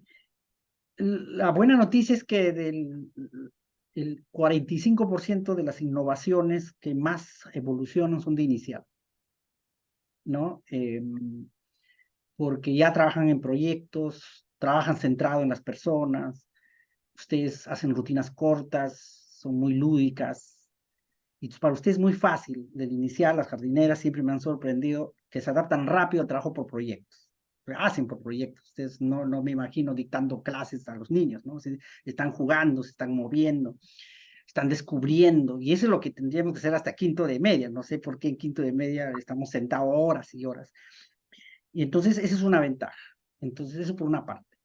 la buena noticia es que el 45% de las innovaciones que más evolucionan son de inicial, ¿no? Porque ya trabajan en proyectos, trabajan centrado en las personas, ustedes hacen rutinas cortas, son muy lúdicas, y para ustedes es muy fácil. Del inicial, las jardineras siempre me han sorprendido que se adaptan rápido al trabajo por proyectos. Hacen por proyectos. Ustedes no me imagino dictando clases a los niños, ¿no? Están jugando, se están moviendo, están descubriendo, y eso es lo que tendríamos que hacer hasta quinto de media. No sé por qué en quinto de media estamos sentados horas y horas. Y entonces esa es una ventaja. Entonces eso por una parte.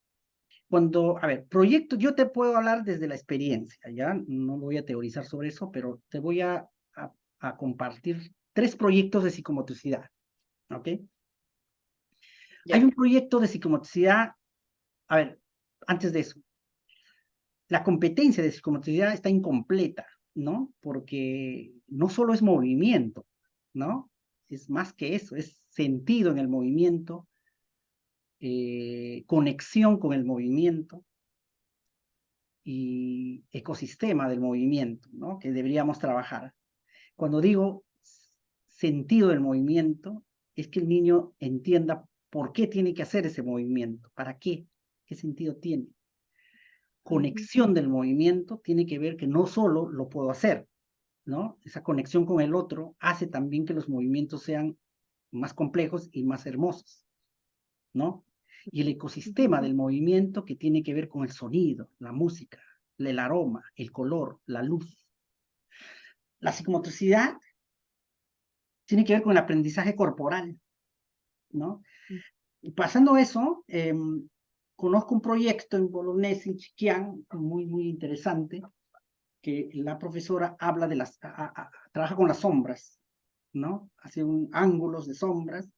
Cuando, a ver, proyectos, yo te puedo hablar desde la experiencia, ¿ya? No voy a teorizar sobre eso, pero te voy a compartir 3 proyectos de psicomotricidad, ¿ok? Hay Ya. un proyecto de psicomotricidad, a ver, antes de eso, la competencia de psicomotricidad está incompleta, ¿no? Porque no solo es movimiento, ¿no? Es más que eso, es sentido en el movimiento, conexión con el movimiento y ecosistema del movimiento, ¿no? Que deberíamos trabajar. Cuando digo sentido del movimiento, es que el niño entienda por qué tiene que hacer ese movimiento, para qué sentido tiene. Ujú, Conexión del movimiento tiene que ver que no solo lo puedo hacer, ¿no? Esa conexión con el otro hace también que los movimientos sean más complejos y más hermosos, ¿no? Y el ecosistema ujú, del movimiento que tiene que ver con el sonido, la música, el aroma, el color, la luz. La psicomotricidad tiene que ver con el aprendizaje corporal, ¿no? Y pasando eso, conozco un proyecto en Bolognesi, en Chiquián, muy interesante, que la profesora habla de trabaja con las sombras, ¿no? Hace ángulos de sombras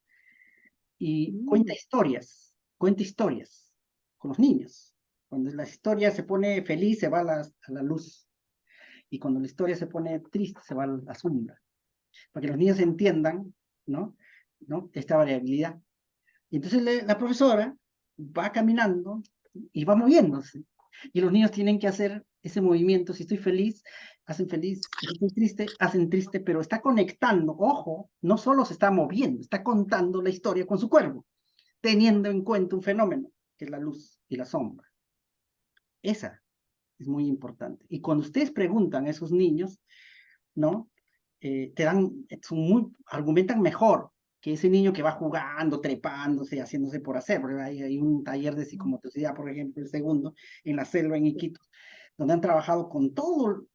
y ujú. cuenta historias con los niños. Cuando la historia se pone feliz, se va a la luz. Y cuando la historia se pone triste, se va a la sombra. Para que los niños entiendan ¿no? ¿No? Esta variabilidad. Y entonces la profesora va caminando y va moviéndose. Y los niños tienen que hacer ese movimiento. Si estoy feliz, hacen feliz. Si estoy triste, hacen triste, pero está conectando. Ojo, no solo se está moviendo, está contando la historia con su cuerpo, teniendo en cuenta un fenómeno, que es la luz y la sombra. Esa es muy importante. Y cuando ustedes preguntan a esos niños, ¿no? Argumentan mejor que ese niño que va jugando, trepándose, haciéndose por hacer, porque hay un taller de psicomotricidad, por ejemplo, el segundo, en la selva, en Iquitos, donde han trabajado con todo,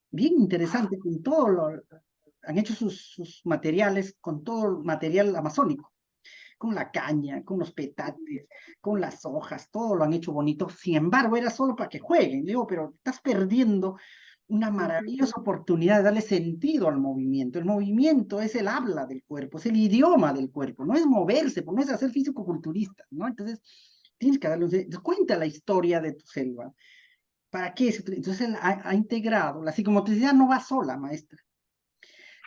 bien interesante, con todo han hecho sus materiales con todo el material amazónico, con la caña, con los petates, con las hojas, todo lo han hecho bonito. Sin embargo, era solo para que jueguen. Digo, pero estás perdiendo una maravillosa oportunidad de darle sentido al movimiento. El movimiento es el habla del cuerpo, es el idioma del cuerpo, no es moverse, no es hacer físico-culturista, ¿no? Entonces, tienes que darle cuenta la historia de tu selva. ¿Para qué? Entonces, él ha integrado, la psicomotricidad no va sola, maestra.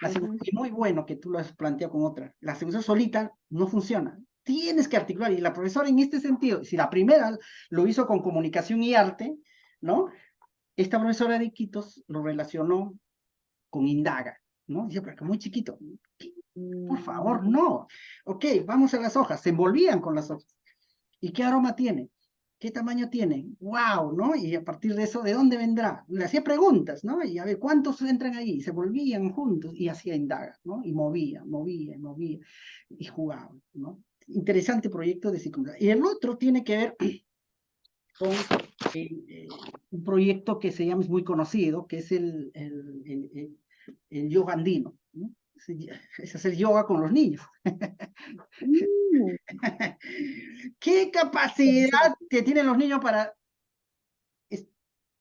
Es muy bueno que tú lo has planteado con otra. La segunda solita no funciona. Tienes que articular. Y la profesora en este sentido, si la primera lo hizo con comunicación y arte, ¿no? Esta profesora de Iquitos lo relacionó con Indaga, ¿no? Dice, pero que muy chiquito. Por favor, no. Ok, vamos a las hojas. Se envolvían con las hojas. ¿Y qué aroma tiene? ¿Qué tamaño tiene? ¡Wow! ¿No? Y a partir de eso, ¿de dónde vendrá? Le hacía preguntas, ¿no? Y a ver, ¿cuántos entran ahí? Y se volvían juntos y hacía indagas, ¿no? Y movía, y jugaban, ¿no? Interesante proyecto de psicología. Y el otro tiene que ver con un proyecto que se llama, es muy conocido, que es el yoga andino, ¿no? Es hacer yoga con los niños. ¿Qué capacidad que tienen los niños para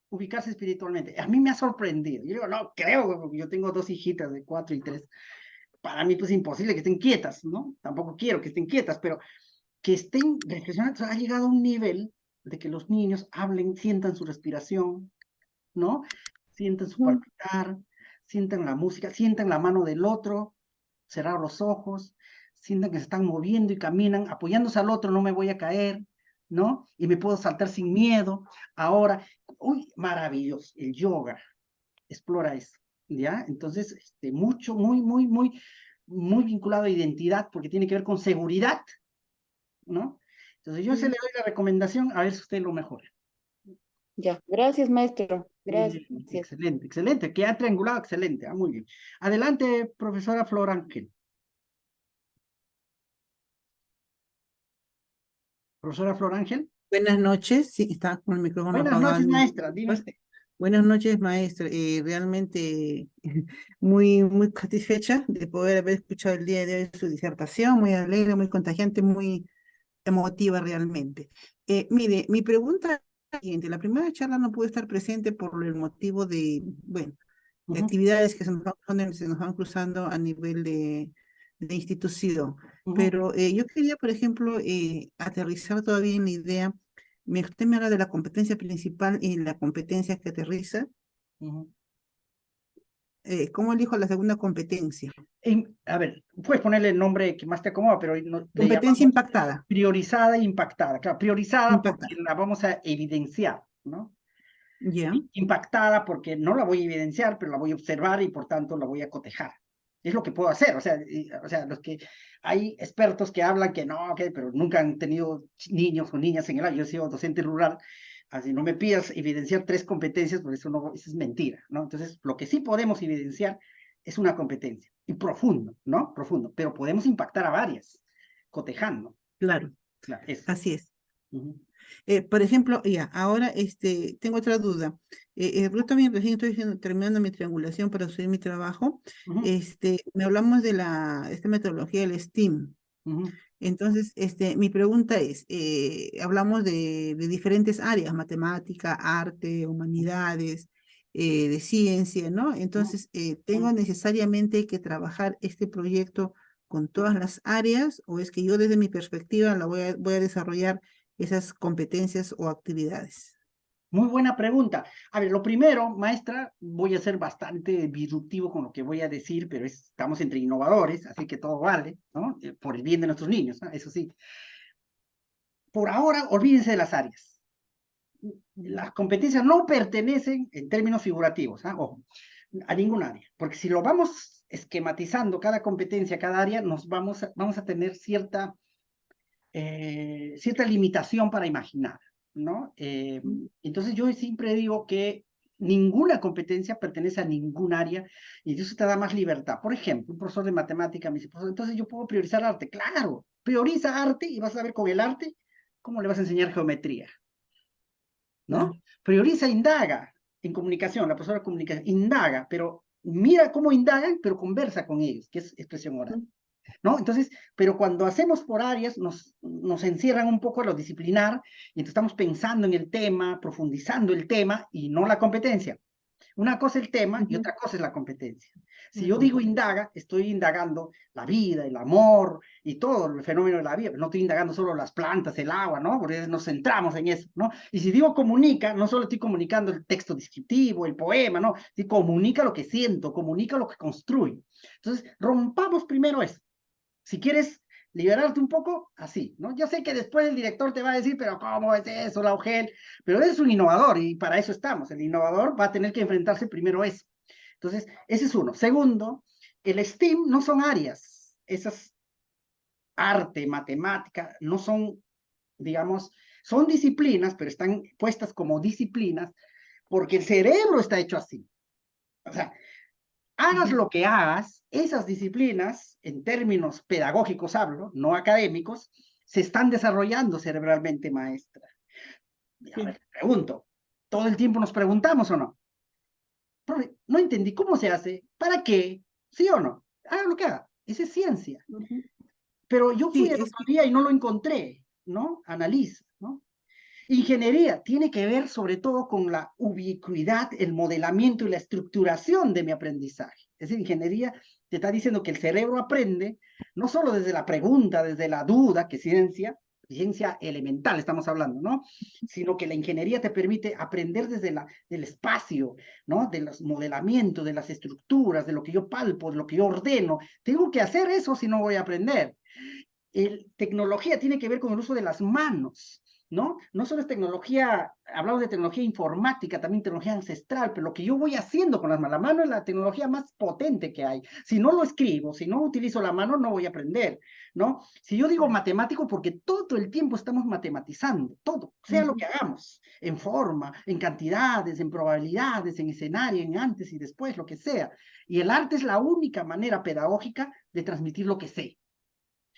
ubicarse espiritualmente? A mí me ha sorprendido. Yo digo, no creo, porque yo tengo dos hijitas de 4 y 3. Para mí, pues, es imposible que estén quietas, ¿no? Tampoco quiero que estén quietas, pero que estén reflexionando. Ha llegado a un nivel de que los niños hablen, sientan su respiración, ¿no? Sientan su palpitar, sientan la música, sientan la mano del otro, cerrar los ojos, sientan que se están moviendo y caminan, apoyándose al otro, no me voy a caer, ¿no? Y me puedo saltar sin miedo. Ahora, uy, maravilloso, el yoga explora eso, ¿ya? Entonces, mucho, muy vinculado a identidad, porque tiene que ver con seguridad, ¿no? Entonces, yo se le doy la recomendación, a ver si usted lo mejora. Ya, gracias, maestro. Gracias. Excelente, excelente. Que ha triangulado, excelente. Muy bien. Adelante, profesora Flor Ángel. Profesora Flor Ángel. Buenas noches, sí, está con el micrófono Buenas apagado. noches, maestra, dime usted. Buenas noches, maestra. Realmente muy satisfecha de poder haber escuchado el día de hoy su disertación, muy alegre, muy contagiante, muy emotiva realmente. Mire, mi pregunta es la siguiente. La primera charla no pude estar presente por el motivo de, bueno, de actividades que se nos van cruzando a nivel de institución. Pero yo quería, por ejemplo, aterrizar todavía en la idea. Usted me habla de la competencia principal y la competencia que aterriza. ¿Cómo elijo la segunda competencia? A ver, puedes ponerle el nombre que más te acomoda, pero Competencia impactada. Priorizada e impactada. Claro, priorizada porque Impactada. la vamos a evidenciar, ¿no? Ya. Impactada porque no la voy a evidenciar, pero la voy a observar y por tanto la voy a cotejar. Es lo que puedo hacer. O sea, los que hay expertos que hablan que no, pero nunca han tenido niños o niñas en el año. Yo he sido docente rural, así no me pidas evidenciar 3 competencias, porque eso es mentira, ¿no? Entonces, lo que sí podemos evidenciar es una competencia, y profundo, ¿no? Profundo, pero podemos impactar a varias, cotejando. Claro, Claro, eso. así es. Por ejemplo, ya, ahora tengo otra duda. Yo también recién estoy terminando mi triangulación para subir mi trabajo. Me hablamos de esta metodología del STEAM. Entonces, mi pregunta es, hablamos de diferentes áreas, matemática, arte, humanidades, de ciencia, ¿no? Entonces, ¿tengo necesariamente que trabajar este proyecto con todas las áreas o es que yo desde mi perspectiva voy a desarrollar esas competencias o actividades? Muy buena pregunta. A ver, lo primero, maestra, voy a ser bastante disruptivo con lo que voy a decir, pero estamos entre innovadores, así que todo vale, ¿no? Por el bien de nuestros niños, ¿no? Eso sí. Por ahora, olvídense de las áreas. Las competencias no pertenecen, en términos figurativos, ¿ah? Ojo, a ningún área, porque si lo vamos esquematizando cada competencia, cada área, vamos a tener cierta limitación para imaginar, ¿no? Entonces yo siempre digo que ninguna competencia pertenece a ningún área y eso te da más libertad. Por ejemplo, un profesor de matemática me dice, "Profesor, entonces yo puedo priorizar arte". Claro, prioriza arte y vas a ver con el arte cómo le vas a enseñar geometría, ¿no? Claro. Prioriza, indaga en comunicación, la profesora de comunicación, indaga, pero mira cómo indagan, pero conversa con ellos, que es expresión oral. ¿No? Entonces, pero cuando hacemos por áreas, nos encierran un poco a lo disciplinar, y entonces estamos pensando en el tema, profundizando el tema, y no la competencia. Una cosa es el tema y otra cosa es la competencia. Si La yo digo competencia. indaga, estoy indagando la vida, el amor y todo el fenómeno de la vida. No estoy indagando solo las plantas, el agua, ¿no? Porque nos centramos en eso, ¿no? Y si digo comunica, no solo estoy comunicando el texto descriptivo, el poema, ¿no? Sí, comunica lo que siento, comunica lo que construye. Entonces, rompamos primero eso. Si quieres liberarte un poco, así, ¿no? Yo sé que después el director te va a decir, pero ¿cómo es eso, Laugel? Pero eres un innovador y para eso estamos. El innovador va a tener que enfrentarse primero a eso. Entonces, ese es uno. Segundo, el STEAM no son áreas. Esas arte, matemática, no son, digamos, son disciplinas, pero están puestas como disciplinas porque el cerebro está hecho así. O sea, hagas lo que hagas, esas disciplinas, en términos pedagógicos hablo, no académicos, se están desarrollando cerebralmente, maestra. A Sí. ver, pregunto, ¿todo el tiempo nos preguntamos o no? Profe, no entendí cómo se hace, ¿para qué? ¿Sí o no? Haga lo que haga, esa es ciencia. Ujú. Pero yo fui Sí, el otro día y no lo encontré, ¿no? Analiza, ¿no? Ingeniería tiene que ver sobre todo con la ubicuidad, el modelamiento y la estructuración de mi aprendizaje. Es decir, ingeniería te está diciendo que el cerebro aprende no solo desde la pregunta, desde la duda, que ciencia elemental estamos hablando, ¿no? Sino que la ingeniería te permite aprender desde del espacio, ¿no? De los modelamientos, de las estructuras, de lo que yo palpo, de lo que yo ordeno. Tengo que hacer eso si no voy a aprender. Tecnología tiene que ver con el uso de las manos, ¿no? No solo es tecnología, hablamos de tecnología informática, también tecnología ancestral, pero lo que yo voy haciendo con las manos, la mano es la tecnología más potente que hay. Si no lo escribo, si no utilizo la mano, no voy a aprender, ¿no? Si yo digo matemático, porque todo el tiempo estamos matematizando, todo, sea lo que hagamos, en forma, en cantidades, en probabilidades, en escenario, en antes y después, lo que sea. Y el arte es la única manera pedagógica de transmitir lo que sé.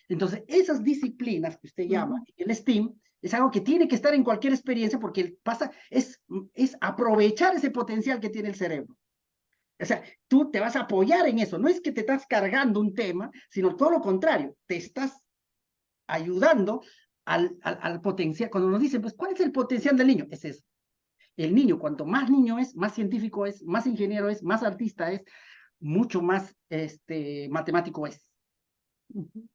Entonces, esas disciplinas que usted llama, Ujú. el STEAM, es algo que tiene que estar en cualquier experiencia porque es aprovechar ese potencial que tiene el cerebro. O sea, tú te vas a apoyar en eso. No es que te estás cargando un tema, sino todo lo contrario. Te estás ayudando al potencial. Cuando nos dicen, pues, ¿cuál es el potencial del niño? Es eso. El niño, cuanto más niño es, más científico es, más ingeniero es, más artista es, mucho más matemático es. Ujú.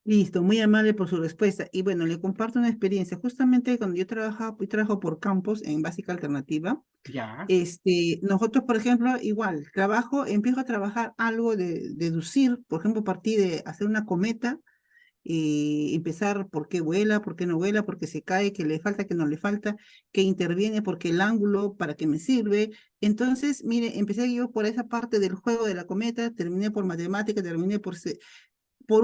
Listo, muy amable por su respuesta. Y bueno, le comparto una experiencia. Justamente cuando yo trabajo por campos en Básica Alternativa, Ya. nosotros, por ejemplo, igual, empiezo a trabajar algo de deducir, por ejemplo, partí de hacer una cometa y empezar por qué vuela, por qué no vuela, por qué se cae, qué le falta, qué no le falta, qué interviene, por qué el ángulo, para qué me sirve. Entonces, mire, empecé yo por esa parte del juego de la cometa, terminé por matemática, terminé por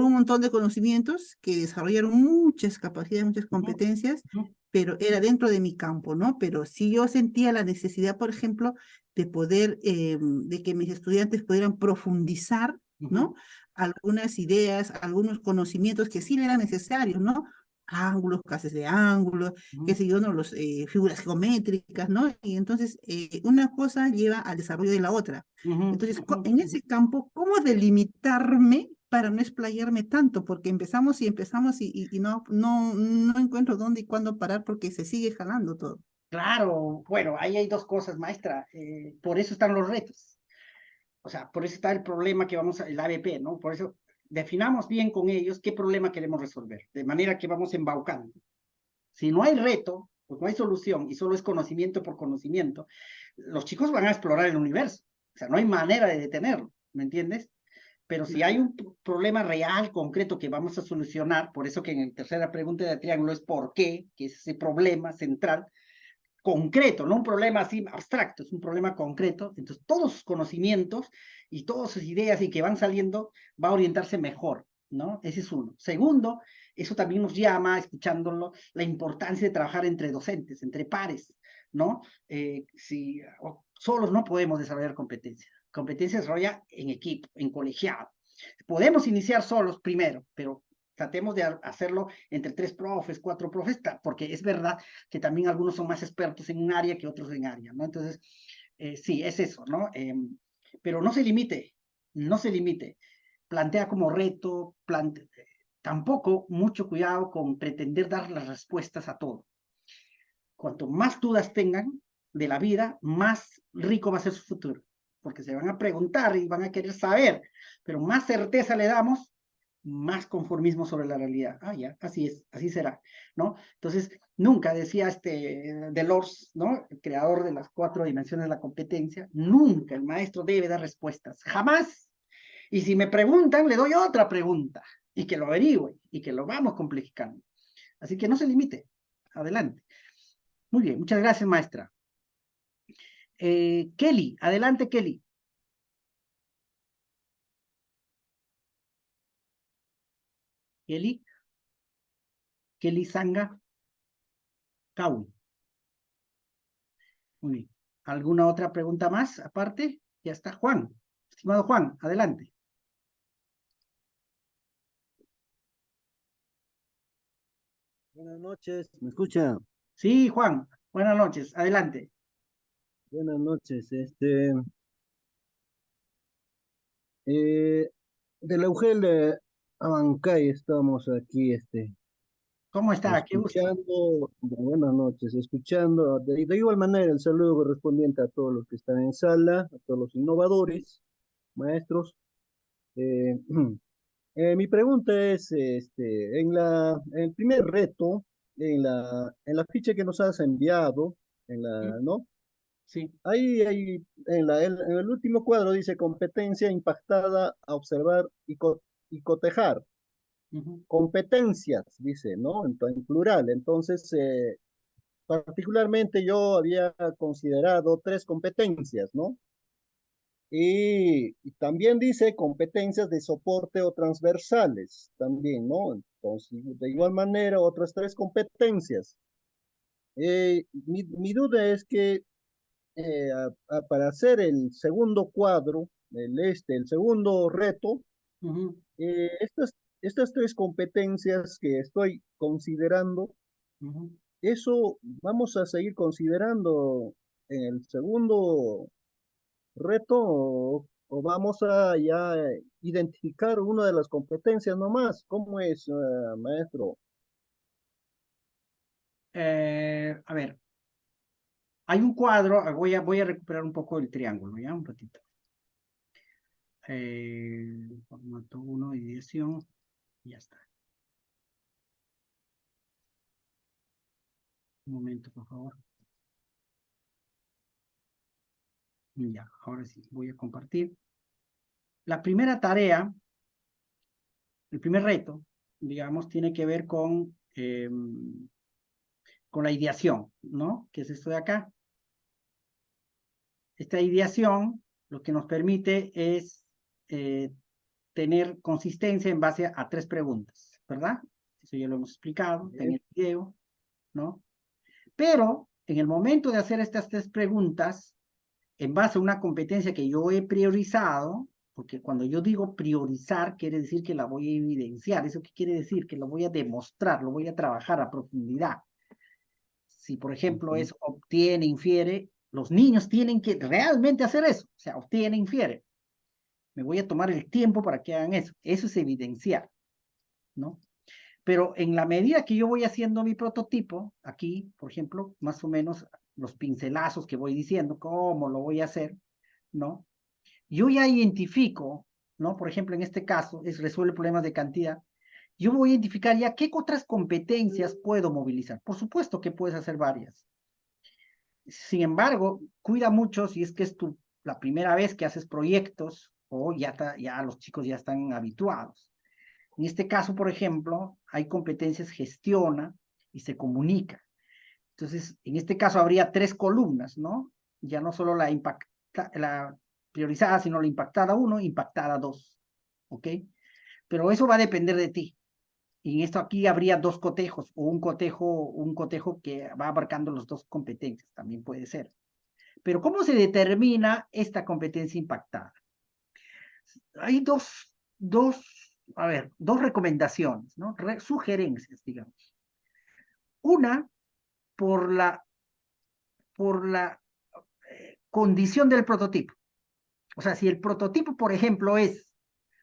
un montón de conocimientos que desarrollaron muchas capacidades, muchas Uh -huh, competencias, uh -huh. pero era dentro de mi campo, ¿no? Pero si yo sentía la necesidad, por ejemplo, de poder, de que mis estudiantes pudieran profundizar, Ujú, ¿no? Algunas ideas, algunos conocimientos que sí le eran necesarios, ¿no? Ángulos, clases de ángulos, qué ujú, sé yo, ¿no? Figuras geométricas, ¿no? Y entonces, una cosa lleva al desarrollo de la otra. ujú, Entonces, ujú, en ujú. ese campo, ¿cómo delimitarme para no explayarme tanto? Porque empezamos y no encuentro dónde y cuándo parar porque se sigue jalando todo. Claro, bueno, ahí hay dos cosas, maestra. Por eso están los retos. O sea, por eso está el problema que el ABP, ¿no? Por eso definamos bien con ellos qué problema queremos resolver, de manera que vamos embaucando. Si no hay reto, pues no hay solución y solo es conocimiento por conocimiento, los chicos van a explorar el universo. O sea, no hay manera de detenerlo, ¿me entiendes? Pero si hay un problema real, concreto que vamos a solucionar, por eso que en la tercera pregunta de triángulo es por qué, que es ese problema central, concreto, no un problema así abstracto, es un problema concreto. Entonces, todos sus conocimientos y todas sus ideas y que van saliendo va a orientarse mejor, ¿no? Ese es uno. Segundo, eso también nos llama, escuchándolo, la importancia de trabajar entre docentes, entre pares, ¿no? Si solos no podemos desarrollar competencias. Competencia se desarrolla en equipo, en colegiado. Podemos iniciar solos primero, pero tratemos de hacerlo entre 3 profes, 4 profes, porque es verdad que también algunos son más expertos en un área que otros en área, ¿no? Entonces, sí, es eso, ¿no? Pero no se limite, no se limite. Plantea como reto, tampoco mucho cuidado con pretender dar las respuestas a todo. Cuanto más dudas tengan de la vida, más rico va a ser su futuro, porque se van a preguntar y van a querer saber, pero más certeza le damos, más conformismo sobre la realidad. Ah, ya, así es, así será, ¿no? Entonces, nunca decía Delors, ¿no? El creador de las 4 dimensiones de la competencia, nunca el maestro debe dar respuestas, jamás. Y si me preguntan, le doy otra pregunta, y que lo averigüe, y que lo vamos complejificando. Así que no se limite, adelante. Muy bien, muchas gracias, maestra. Kelly, adelante, Kelly. Kelly, Kelly Sanga, Kawi. Muy bien. ¿Alguna otra pregunta más aparte? Ya está, Juan. Estimado Juan, adelante. Buenas noches, ¿me escucha? Sí, Juan, buenas noches, adelante. Buenas noches, eh, de la UGEL de Abancay estamos aquí, ¿Cómo está? Qué gusto. escuchando, buenas noches, escuchando, de igual manera el saludo correspondiente a todos los que están en sala, a todos los innovadores, maestros. Eh, Mi pregunta es, en el primer reto, en la ficha que nos has enviado, Sí, ¿no? sí. Ahí en el último cuadro dice competencia impactada a observar y cotejar. Ujú. Competencias, dice, ¿no? En plural. Entonces, particularmente yo había considerado 3 competencias, ¿no? Y también dice competencias de soporte o transversales, también, ¿no? Entonces, de igual manera, otras 3 competencias. Mi duda es que para hacer el segundo cuadro, el segundo reto, Ujú, eh, estas, estas 3 competencias que estoy considerando, ujú. eso vamos a seguir considerando en el segundo reto o vamos a ya identificar una de las competencias nomás. ¿Cómo es, maestro? A ver, hay un cuadro, voy a recuperar un poco el triángulo, ¿ya? Un ratito. Formato 1, edición, ya está. Un momento, por favor. Ya, ahora sí, voy a compartir. La primera tarea, el primer reto, digamos, tiene que ver con la ideación, ¿no? Que es esto de acá. Esta ideación lo que nos permite es tener consistencia en base a 3 preguntas, ¿verdad? Eso ya lo hemos explicado en Bien. el video, ¿no? Pero en el momento de hacer estas 3 preguntas, en base a una competencia que yo he priorizado, porque cuando yo digo priorizar, quiere decir que la voy a evidenciar. ¿Eso qué quiere decir? Que lo voy a demostrar, lo voy a trabajar a profundidad. Si, por ejemplo, Ujú. es obtiene, infiere, los niños tienen que realmente hacer eso. O sea, obtiene, infiere. Me voy a tomar el tiempo para que hagan eso. Eso es evidenciar, ¿no? Pero en la medida que yo voy haciendo mi prototipo, aquí, por ejemplo, más o menos los pincelazos que voy diciendo, cómo lo voy a hacer, ¿no? Yo ya identifico, ¿no? Por ejemplo, en este caso, es resuelve problemas de cantidad. yo voy a identificar ya qué otras competencias puedo movilizar. Por supuesto que puedes hacer varias. Sin embargo, cuida mucho si es que es la primera vez que haces proyectos o ya los chicos ya están habituados. En este caso, por ejemplo, hay competencias gestiona y se comunica. Entonces, en este caso habría 3 columnas, ¿no? Ya no solo la priorizada, sino la impactada 1, impactada 2, ¿ok? Pero eso va a depender de ti. Y en esto aquí habría 2 cotejos o un cotejo que va abarcando las 2 competencias, también puede ser. Pero ¿cómo se determina esta competencia impactada? Hay dos recomendaciones, ¿no? Sugerencias, digamos. Una, por la condición del prototipo. O sea, si el prototipo, por ejemplo, es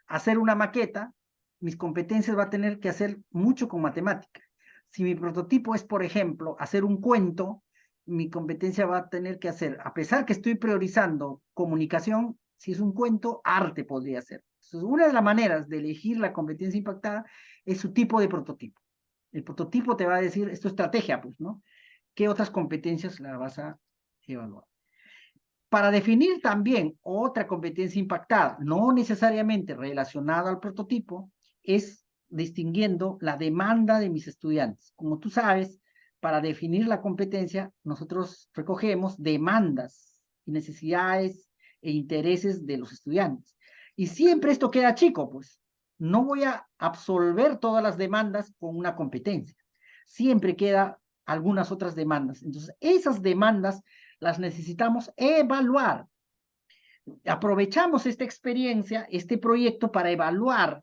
hacer una maqueta, mis competencias va a tener que hacer mucho con matemática. Si mi prototipo es, por ejemplo, hacer un cuento, mi competencia va a tener que hacer, a pesar que estoy priorizando comunicación, si es un cuento, arte podría ser. Entonces, una de las maneras de elegir la competencia impactada es su tipo de prototipo. El prototipo te va a decir, es tu estrategia, pues, ¿no? ¿Qué otras competencias la vas a evaluar? Para definir también otra competencia impactada, no necesariamente relacionada al prototipo, es distinguiendo la demanda de mis estudiantes. Como tú sabes, para definir la competencia, nosotros recogemos demandas y necesidades e intereses de los estudiantes. Y siempre esto queda chico, pues. No voy a absolver todas las demandas con una competencia. Siempre queda algunas otras demandas. Entonces, esas demandas las necesitamos evaluar. Aprovechamos esta experiencia, este proyecto para evaluar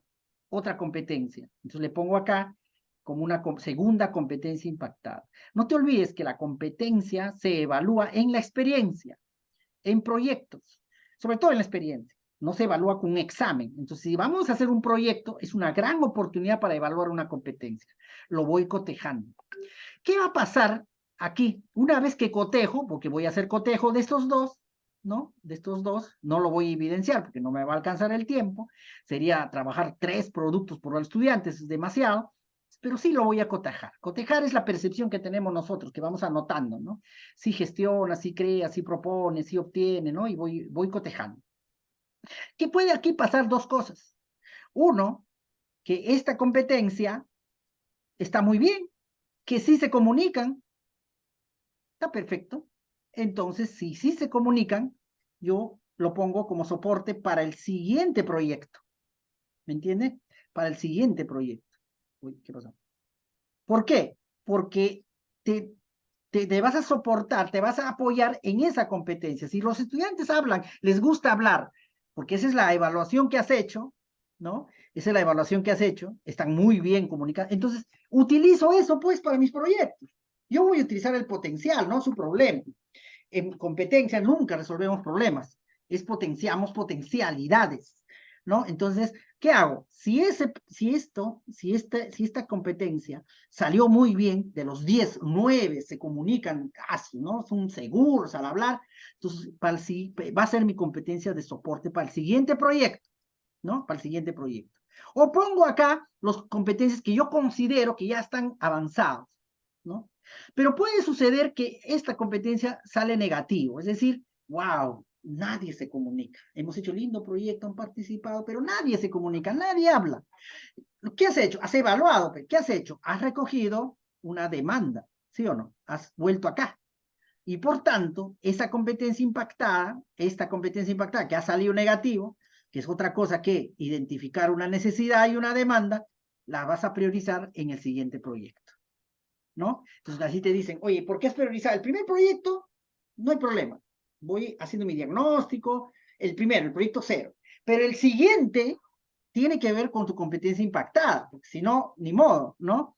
otra competencia. Entonces le pongo acá como una segunda competencia impactada. No te olvides que la competencia se evalúa en la experiencia, en proyectos, sobre todo en la experiencia. No se evalúa con un examen. Entonces, si vamos a hacer un proyecto, es una gran oportunidad para evaluar una competencia. Lo voy cotejando. ¿Qué va a pasar aquí? Una vez que cotejo, porque voy a hacer cotejo de estos dos, ¿no? De estos dos, no lo voy a evidenciar porque no me va a alcanzar el tiempo, sería trabajar 3 productos por los estudiantes, es demasiado, pero sí lo voy a cotejar. Cotejar es la percepción que tenemos nosotros, que vamos anotando, ¿no? Si gestiona, si crea, si propone, si obtiene, ¿no? Y voy cotejando. ¿Qué puede aquí pasar? 2 cosas. Uno, que esta competencia está muy bien, que sí se comunican, está perfecto. Entonces, si sí se comunican, yo lo pongo como soporte para el siguiente proyecto. ¿Me entiende? Para el siguiente proyecto. Uy, ¿qué pasó? ¿Por qué? Porque te vas a soportar, te vas a apoyar en esa competencia. Si los estudiantes hablan, les gusta hablar, porque esa es la evaluación que has hecho, ¿no? Esa es la evaluación que has hecho, están muy bien comunicados. Entonces, utilizo eso pues para mis proyectos. Yo voy a utilizar el potencial, no su problema. En competencia nunca resolvemos problemas, potenciamos potencialidades, ¿no? Entonces, ¿qué hago? Si esta competencia salió muy bien, de los 10, 9 se comunican casi, ¿no? Son seguros al hablar, entonces va a ser mi competencia de soporte para el siguiente proyecto, ¿no? Para el siguiente proyecto. O pongo acá las competencias que yo considero que ya están avanzados, ¿no? Pero puede suceder que esta competencia sale negativo, es decir, wow, nadie se comunica. Hemos hecho lindo proyecto, han participado, pero nadie se comunica, nadie habla. ¿Qué has hecho? Has evaluado, ¿qué has hecho? Has recogido una demanda, ¿sí o no? Has vuelto acá. Y por tanto, esta competencia impactada que ha salido negativo, que es otra cosa que identificar una necesidad y una demanda, la vas a priorizar en el siguiente proyecto, ¿no? Entonces así te dicen, oye, ¿por qué has priorizado el primer proyecto? No hay problema. Voy haciendo mi diagnóstico, el primero, el proyecto 0. Pero el siguiente tiene que ver con tu competencia impactada, porque si no, ni modo, ¿no?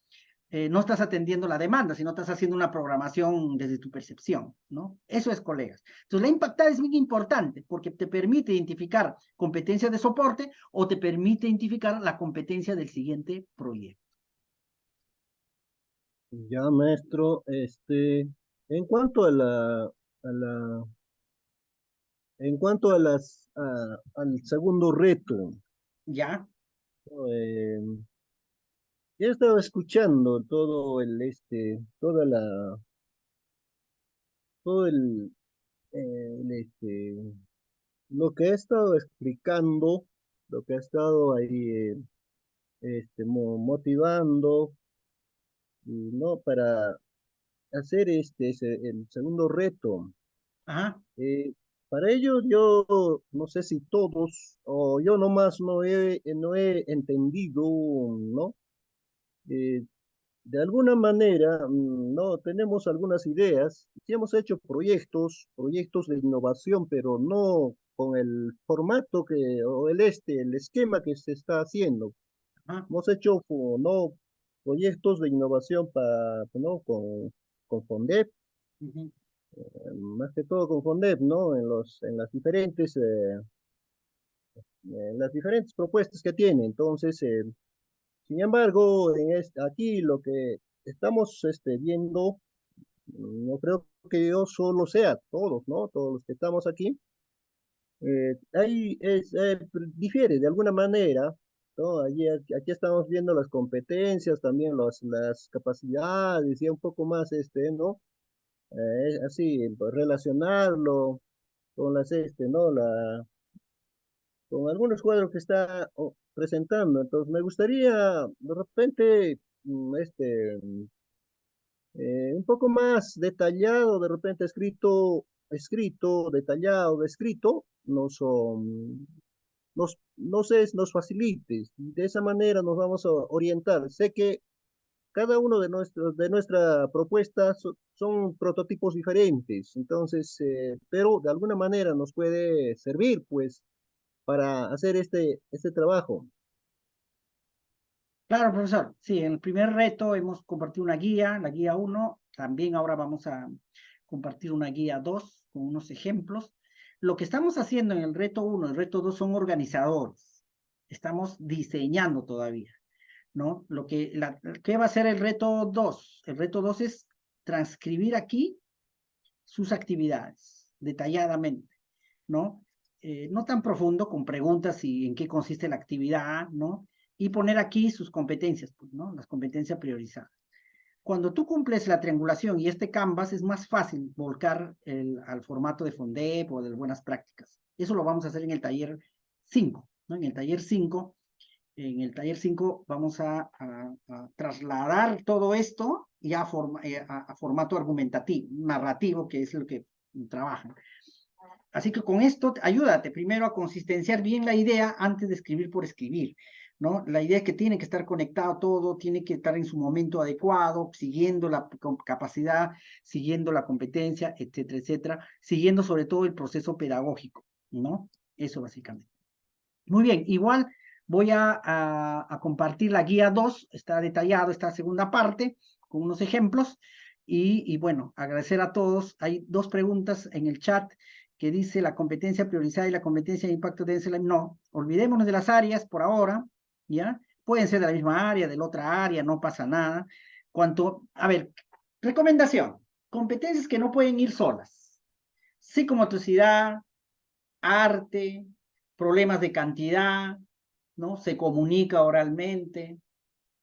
No estás atendiendo la demanda, sino estás haciendo una programación desde tu percepción, ¿no? Eso es, colegas. Entonces, la impactada es muy importante porque te permite identificar competencias de soporte o te permite identificar la competencia del siguiente proyecto. Ya, maestro, en cuanto en cuanto al segundo reto, ¿Ya? ¿no? he estado escuchando todo lo que he estado explicando, lo que ha estado ahí, motivando, y, ¿no? Para hacer el segundo reto. Ajá. Para ello, yo no sé si todos, o yo nomás no he entendido, ¿no? Eh, de alguna manera, no, tenemos algunas ideas, sí hemos hecho proyectos de innovación, pero no con el formato o el esquema que se está haciendo. Ajá. Hemos hecho, no, proyectos de innovación ¿no? con FONDEP, Ujú. más que todo con FONDEP, ¿no? En las diferentes propuestas que tiene. Entonces, sin embargo, aquí lo que estamos viendo, no creo que yo solo sea, todos, ¿no? Todos los que estamos aquí, difiere de alguna manera, ¿no? Aquí estamos viendo las competencias, también las capacidades y un poco más, ¿no? Así, pues, relacionarlo con ¿no? Con algunos cuadros que está presentando. Entonces, me gustaría de repente, un poco más detallado, de repente detallado, descrito, no sé, nos facilite. De esa manera nos vamos a orientar. Sé que cada uno de nuestra propuesta son prototipos diferentes, entonces, pero de alguna manera nos puede servir, pues, para hacer este trabajo. Claro, profesor. Sí, en el primer reto hemos compartido una guía, la guía 1. También ahora vamos a compartir una guía 2 con unos ejemplos. Lo que estamos haciendo en el reto 1, el reto 2 son organizadores. Estamos diseñando todavía, ¿no? ¿Qué va a ser el reto 2? El reto 2 es transcribir aquí sus actividades detalladamente, ¿no? No tan profundo, con preguntas y en qué consiste la actividad, ¿no? Y poner aquí sus competencias, pues, ¿no? Las competencias priorizadas. Cuando tú cumples la triangulación y este Canvas, es más fácil volcar al formato de FONDEP o de buenas prácticas. Eso lo vamos a hacer en el taller 5, ¿no? En el taller 5 vamos a trasladar todo esto ya a formato argumentativo, narrativo, que es lo que trabajan. Así que con esto, ayúdate primero a consistenciar bien la idea antes de escribir por escribir, ¿no? La idea es que tiene que estar conectado todo, tiene que estar en su momento adecuado, siguiendo la capacidad, siguiendo la competencia, etcétera, etcétera, siguiendo sobre todo el proceso pedagógico, ¿no? Eso básicamente. Muy bien, igual voy a compartir la guía 2, está detallado esta segunda parte con unos ejemplos y bueno, agradecer a todos. Hay dos preguntas en el chat que dice la competencia priorizada y la competencia de impacto deben ser no, olvidémonos de las áreas por ahora, ¿ya? Pueden ser de la misma área, de la otra área, no pasa nada. A ver, recomendación, competencias que no pueden ir solas. Psicomotricidad, arte, problemas de cantidad, ¿no? Se comunica oralmente,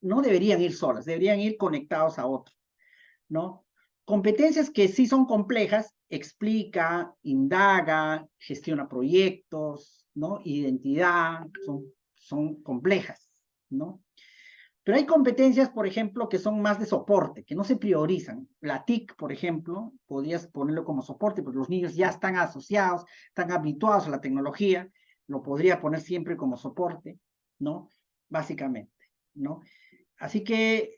no deberían ir solas, deberían ir conectados a otro, ¿no? Competencias que sí son complejas, explica, indaga, gestiona proyectos, ¿no? Identidad, son complejas, ¿no? Pero hay competencias, por ejemplo, que son más de soporte, que no se priorizan. La TIC, por ejemplo, podrías ponerlo como soporte, porque los niños ya están asociados, están habituados a la tecnología, lo podría poner siempre como soporte, ¿no? Básicamente, ¿no? Así que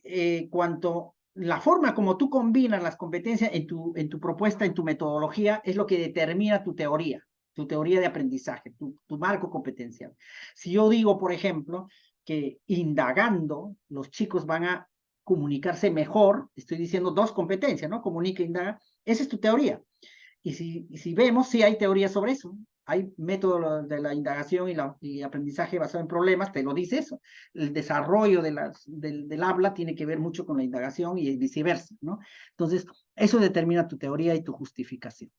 la forma como tú combinas las competencias en tu propuesta, en tu metodología, es lo que determina tu teoría de aprendizaje, tu marco competencial. Si yo digo, por ejemplo, que indagando los chicos van a comunicarse mejor, estoy diciendo dos competencias, ¿no? Comunica, indaga, esa es tu teoría. Y si vemos, sí hay teorías sobre eso. Hay métodos de la indagación y aprendizaje basado en problemas, te lo dice eso. El desarrollo del habla tiene que ver mucho con la indagación y viceversa, ¿no? Entonces, eso determina tu teoría y tu justificación.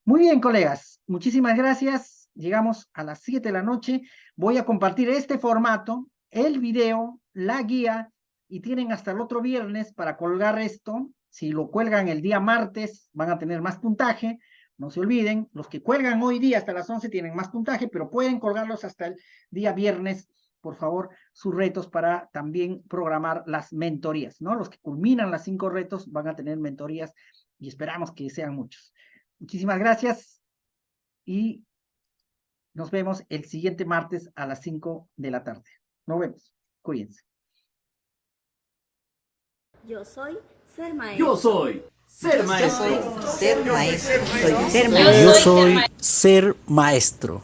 Muy bien, colegas, muchísimas gracias. Llegamos a las 7 de la noche. Voy a compartir este formato, el video, la guía y tienen hasta el otro viernes para colgar esto. Si lo cuelgan el día martes, van a tener más puntaje. No se olviden, los que cuelgan hoy día hasta las 11 tienen más puntaje, pero pueden colgarlos hasta el día viernes, por favor, sus retos para también programar las mentorías, ¿no? Los que culminan las 5 retos van a tener mentorías y esperamos que sean muchos. Muchísimas gracias y nos vemos el siguiente martes a las 5 de la tarde. Nos vemos. Cuídense. Yo soy ser maestro. Yo soy ser maestro. Ser maestro. Soy ser Yo soy ser maestro.